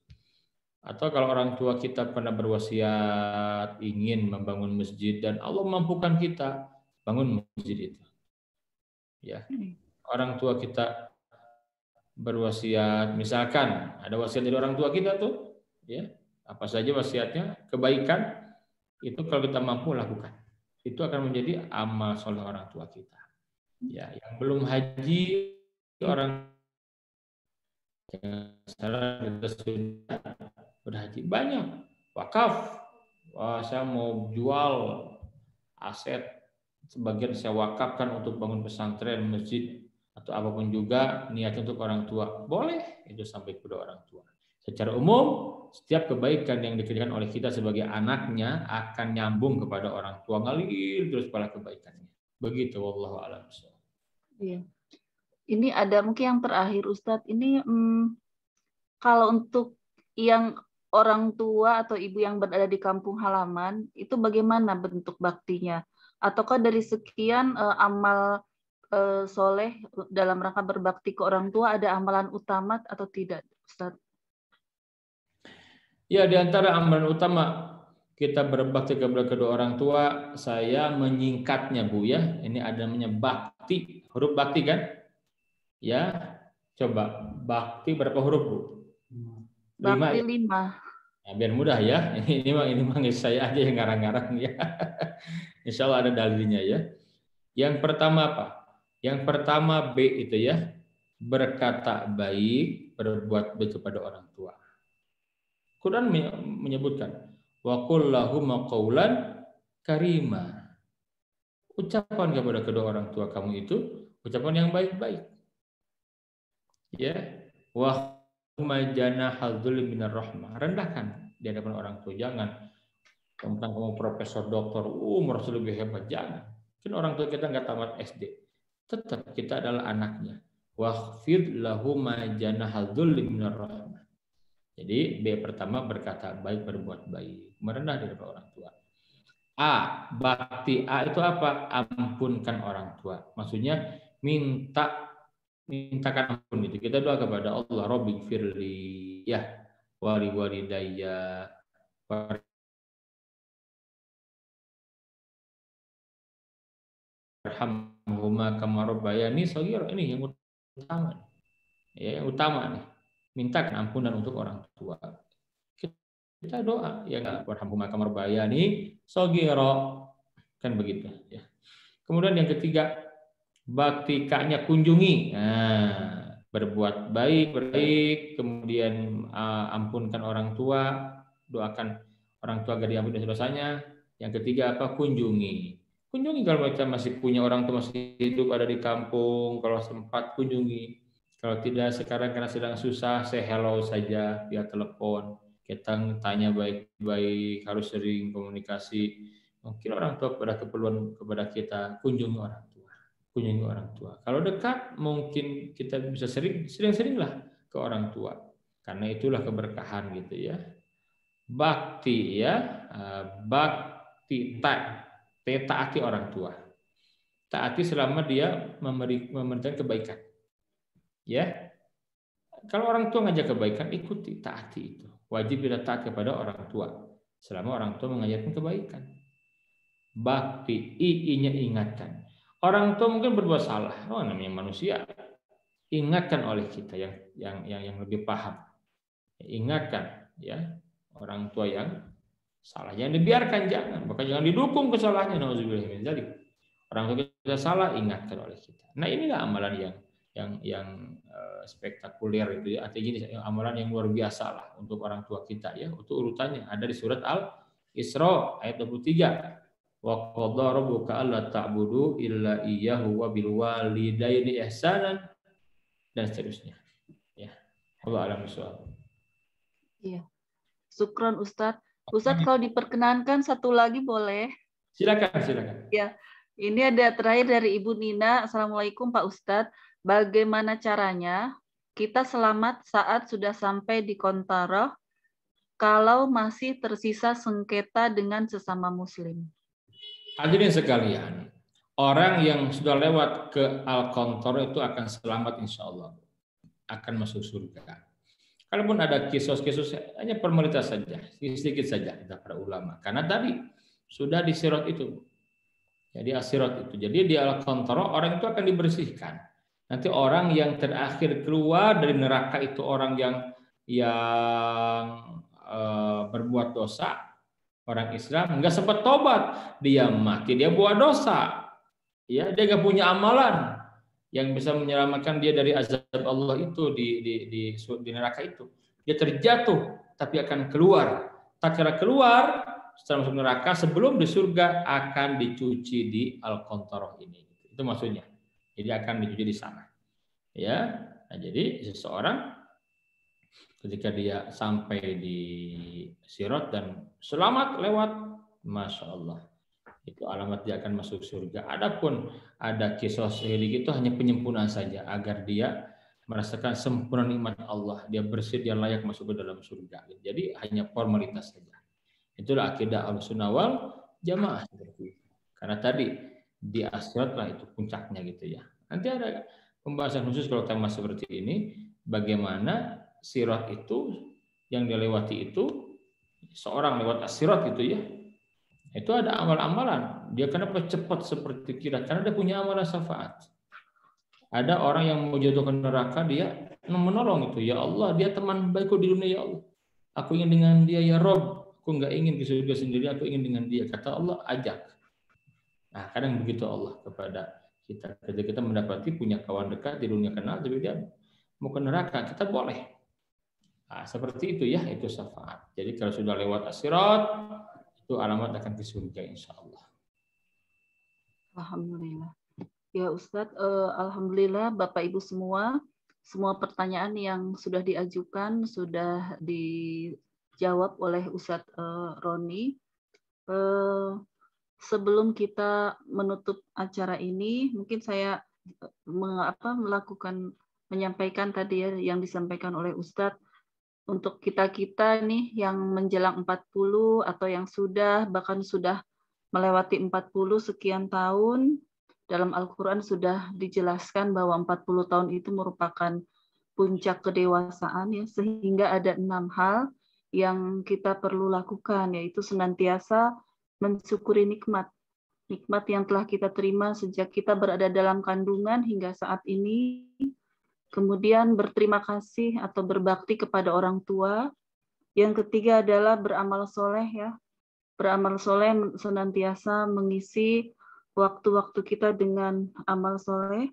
Atau kalau orang tua kita pernah berwasiat ingin membangun masjid dan Allah mampukan kita bangun masjid itu. Ya. Orang tua kita berwasiat, misalkan ada wasiat dari orang tua kita tuh, ya apa saja wasiatnya, kebaikan itu kalau kita mampu lakukan, itu akan menjadi amal soleh orang tua kita. Ya, yang belum haji orang kita sudah berhaji banyak wakaf. Wah, saya mau jual aset, sebagian saya wakafkan untuk bangun pesantren, masjid atau apapun juga niatnya untuk orang tua, boleh itu sampai kepada orang tua. Secara umum setiap kebaikan yang dikerjakan oleh kita sebagai anaknya akan nyambung kepada orang tua, ngalir terus pada kebaikannya. Begitu, wallahu a'lam. Iya. Ini ada mungkin yang terakhir Ustadz. Ini kalau untuk yang orang tua atau ibu yang berada di kampung halaman itu bagaimana bentuk baktinya? Ataukah dari sekian amal soleh dalam rangka berbakti ke orang tua ada amalan utama atau tidak, Ustadz? Ya, di antara amalan utama kita berbakti kepada kedua orang tua, saya menyingkatnya Bu ya. Ini ada namanya bakti, huruf bakti kan? Ya, coba bakti berapa huruf Bu? 5. Bakti 5. Nah, biar mudah ya. Ini mah saya aja yang ngarang-ngarang ya. Insya Allah ada dalilnya ya. Yang pertama apa? Yang pertama B itu ya, berkata baik, berbuat baik kepada orang tua. Quran menyebutkan wa qul lahum qawlan karima. Ucapan kepada kedua orang tua kamu itu ucapan yang baik-baik. Ya, wa majana hadzul minar rahmah. Rendahkan di hadapan orang tua, jangan tentang kamu profesor doktor, merasa lebih hebat, jangan. Mungkin orang tua kita nggak tamat SD, tetap kita adalah anaknya. Wahfid lahum majana hadzul minar rahmah. Jadi B pertama berkata baik, berbuat baik, merendah di hadapan orang tua. A, bakti A itu apa? Ampunkan orang tua. Maksudnya mintakan ampun itu. Kita doa kepada Allah, Rabbi firli ya wali walidayya warhamhuma kama rabbayani shaghira. Ini yang utama. Ya, yang utama nih. Mintakan ampunan untuk orang tua. Kita doa ya enggak, warhamhuma kama rabbayani shaghira. Kan begitu ya. Kemudian yang ketiga, bakti K-nya kunjungi. Nah, berbuat baik, kemudian ampunkan orang tua, doakan orang tua agar diampuni dosanya. Yang ketiga apa? Kunjungi. Kunjungi kalau kita masih punya orang tua masih hidup ada di kampung, kalau sempat kunjungi. Kalau tidak sekarang karena sedang susah, say hello saja via telepon. Kita tanya baik-baik, harus sering komunikasi. Mungkin orang tua pada keperluan kepada kita, kunjungi orang tua. Kunjungi orang tua. Kalau dekat mungkin kita bisa sering-seringlah ke orang tua. Karena itulah keberkahan gitu ya. Bakti ya, bakti taati orang tua. Taati selama dia memberikan kebaikan. Ya. Kalau orang tua ngajak kebaikan, ikuti, taati itu. Wajib kita taat kepada orang tua selama orang tua mengajarkan kebaikan. Bakti I-nya ingatkan. Orang tua mungkin berbuat salah, namanya manusia. Ingatkan oleh kita yang lebih paham. Ingatkan ya orang tua yang salah. Jangan dibiarkan, bahkan jangan didukung kesalahannya. Nauzubillah min dzalik. Orang tua kita salah, ingatkan oleh kita. Nah, inilah amalan yang spektakuler itu ya. Artinya amalan yang luar biasa lah untuk orang tua kita ya. Untuk urutannya ada di surat Al-Isra ayat 23. Wa qadara rabbuka alla ta'budu illa iyyahu wa bil walidaini ihsanan dan seterusnya. Ya. Allah a'lam bishawab. Iya. Syukron Ustadz. Ustadz kalau diperkenankan satu lagi boleh? Silakan. Ya. Ini ada terakhir dari Ibu Nina. Assalamualaikum Pak Ustadz. Bagaimana caranya kita selamat saat sudah sampai di Kontaroh kalau masih tersisa sengketa dengan sesama muslim? Hadirin sekalian, orang yang sudah lewat ke Al-Qantara itu akan selamat insya Allah. Akan masuk surga. Kalaupun ada kisos-kisos, hanya formalitas saja, sedikit saja kata para ulama. Karena tadi sudah di sirat itu. Jadi asirat itu. Jadi di Al-Qantara orang itu akan dibersihkan. Nanti orang yang terakhir keluar dari neraka itu orang yang berbuat dosa. Orang Islam nggak sempat tobat, dia mati, dia buat dosa, ya dia nggak punya amalan yang bisa menyelamatkan dia dari azab Allah itu di neraka itu. Dia terjatuh, tapi akan keluar. Tak kira keluar setelah masuk neraka, sebelum di surga akan dicuci di Al-Qantara ini. Itu maksudnya. Jadi akan dicuci di sana. Ya, nah, jadi seseorang ketika dia sampai di sirat dan selamat lewat, masya Allah, itu alamat dia akan masuk surga. Adapun ada kisah syirik itu hanya penyempurnaan saja agar dia merasakan sempurna nikmat Allah, dia bersih, dia layak masuk ke dalam surga. Jadi hanya formalitas saja. Itulah akidah Ahlussunnah wal Jamaah seperti itu. Karena tadi di akhirat lah itu puncaknya gitu ya. Nanti ada pembahasan khusus kalau tema seperti ini, bagaimana sirat itu yang dilewati itu, seorang lewat asirat gitu ya, itu ada amal-amalan. Dia kenapa cepat seperti kilat? Karena dia punya amalan syafaat. Ada orang yang mau jatuh ke neraka, dia menolong itu. Ya Allah, dia teman baikku di dunia ya Allah. Aku ingin dengan dia ya Rob. Aku nggak ingin ke surga sendiri, aku ingin dengan dia. Kata Allah, ajak. Nah, kadang begitu Allah kepada kita. Ketika kita mendapati punya kawan dekat di dunia kenal, tapi dia mau ke neraka, kita boleh. Nah, seperti itu ya, itu syafaat. Jadi kalau sudah lewat as-sirat, itu alamat akan ke surga insya Allah. Alhamdulillah. Ya Ustadz, alhamdulillah Bapak Ibu semua pertanyaan yang sudah diajukan sudah dijawab oleh Ustadz Roni. Sebelum kita menutup acara ini, mungkin saya menyampaikan tadi ya yang disampaikan oleh Ustadz untuk kita-kita nih yang menjelang 40 atau yang sudah bahkan sudah melewati 40 sekian tahun. Dalam Al-Quran sudah dijelaskan bahwa 40 tahun itu merupakan puncak kedewasaan ya, sehingga ada 6 hal yang kita perlu lakukan, yaitu senantiasa mensyukuri nikmat yang telah kita terima sejak kita berada dalam kandungan hingga saat ini, kemudian berterima kasih atau berbakti kepada orang tua. Yang ketiga adalah beramal soleh ya, beramal soleh senantiasa mengisi waktu-waktu kita dengan amal soleh.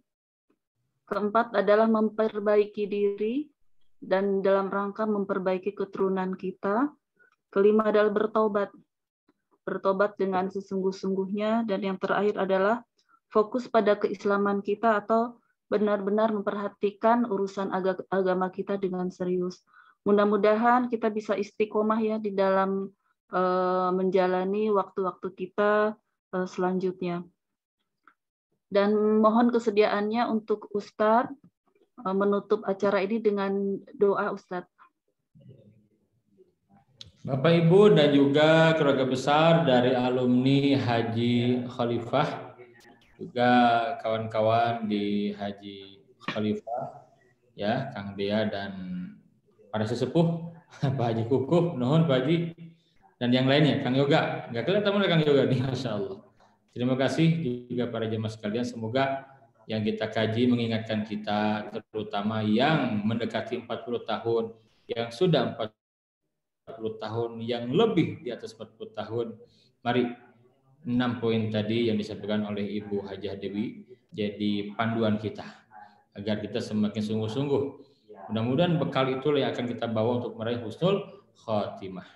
Keempat adalah memperbaiki diri dan dalam rangka memperbaiki keturunan kita. Kelima adalah bertobat dengan sesungguh-sungguhnya. Dan yang terakhir adalah fokus pada keislaman kita atau benar-benar memperhatikan urusan agama kita dengan serius. Mudah-mudahan kita bisa istiqomah ya di dalam menjalani waktu-waktu kita selanjutnya. Dan mohon kesediaannya untuk Ustadz menutup acara ini dengan doa Ustadz. Bapak Ibu dan juga keluarga besar dari alumni Haji Khalifah, juga kawan-kawan di Haji Khalifah, ya Kang Dea dan para sesepuh, Pak Haji Kukuh, nuhun Pak Haji, dan yang lainnya, Kang Yoga, nggak kelihatan oleh Kang Yoga nih, Masya Allah. Terima kasih juga para jemaah sekalian. Semoga yang kita kaji mengingatkan kita, terutama yang mendekati 40 tahun, yang sudah 40 tahun, yang lebih di atas 40 tahun. Mari 6 poin tadi yang disampaikan oleh Ibu Hajah Dewi jadi panduan kita agar kita semakin sungguh-sungguh. Mudah-mudahan bekal itulah yang akan kita bawa untuk meraih husnul khatimah.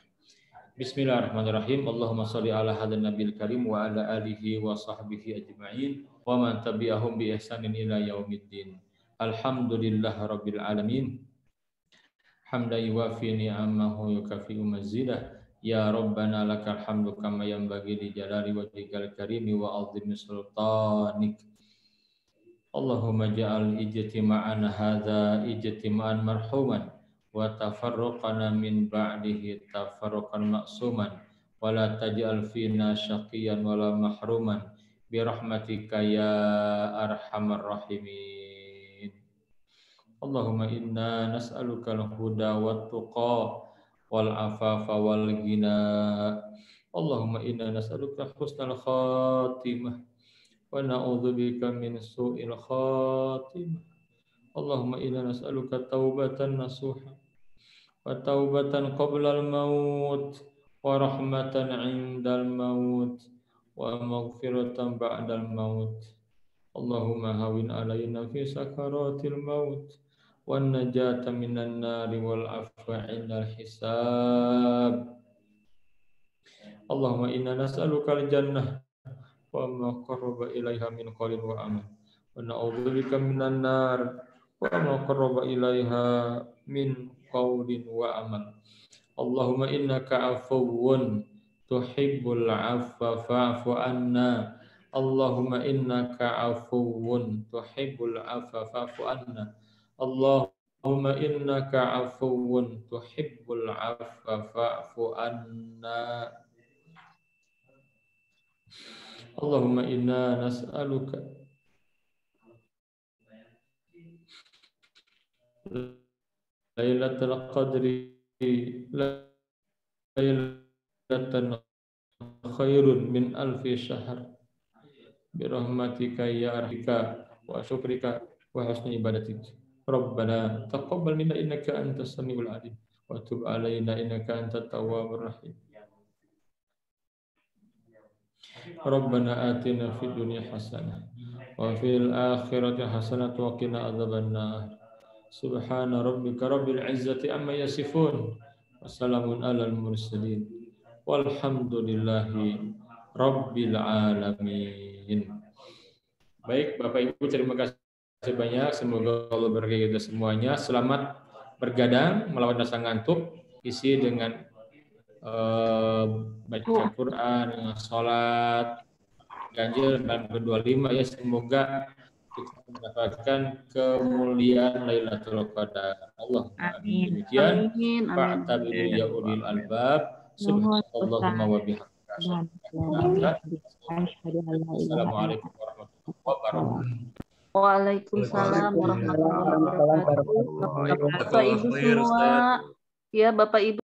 Bismillahirrahmanirrahim. Allahumma sholli ala hadan nabiyil karim wa ala alihi wa sahbihi ajma'in wa man tabi'ahum bi ihsanin ila yaumiddin. Alhamdulillahirabbil alamin. Hamdan yuwafi ni'amahu yukafi'u mazidah. Ya Rabbana lakal hamdu kama yanbaghi li jalali wajhikal karimi wa 'azimi sultanik. Allahumma ja'al ijtima'ana hadza ijtima'an marhuman wa tafarruqana min ba'dihi tafarruqan ma'suman wa la taj'al fina syaqiyan wa la mahruman bi rahmatika ya arhamar rahimin. Allahumma inna nas'aluka al-huda wat tuqa wal afafa wal ghina. Allahumma inna nas'aluka husnal khatimah wa na'udzubika min su'il khatimah. Allahumma inna nas'aluka taubatan nasuha wa taubatan qabla al-maut wa rahmatan 'indal maut wa maghfiratan ba'dal maut. Allahumma hawin 'alaina fi sakaratil maut wan najata minan nari wal afwa 'indal hisab. Allahumma inna nas'aluka al-jannah wa ma qarraba ilaiha min qawlin wa amal wa na'udzubika minan nar wa ma qarraba ilaiha min qawlin wa amal. Allahumma innaka afuwwun tuhibbul 'afwa fa'fu anna. Allahumma innaka afuwwun tuhibbul 'afwa fa'fu anna. Allahumma innaka afuwwun tuhibbul 'afwa fa'fu anna. Allahumma inna nas'aluka Lailatul Qadri lailatan khairun min alfi syahr birahmatika ya arhika wa syukrika wa husni ibadatik. Rabbana taqabbal minna innaka antas samiul alim wa tub alaina innaka antat tawwabur rahim. Rabbana atina fid dunya hasanah wa fil akhirati hasanah wa qina adzabannar. Subhana rabbika rabbil izzati amma yasifun. Wassalamun alal mursalin. Walhamdulillahi rabbil alamin. Baik, Bapak Ibu, terima kasih banyak. Semoga Allah berkahi kita semuanya. Selamat bergadang melawan rasa ngantuk. Isi dengan baca Quran, sholat, ganjil dalam ke-25 ya. Semoga kita mendapatkan kemuliaan Lailatul Qadar. Allah amin. Demikian. Fa'tabiru ya ulil albab. Subhanallahumma wa bihamdika. Assalamualaikum warahmatullahi wabarakatuh. Waalaikumsalam warahmatullahi wabarakatuh. Bapak Ibu semua, ya Bapak Ibu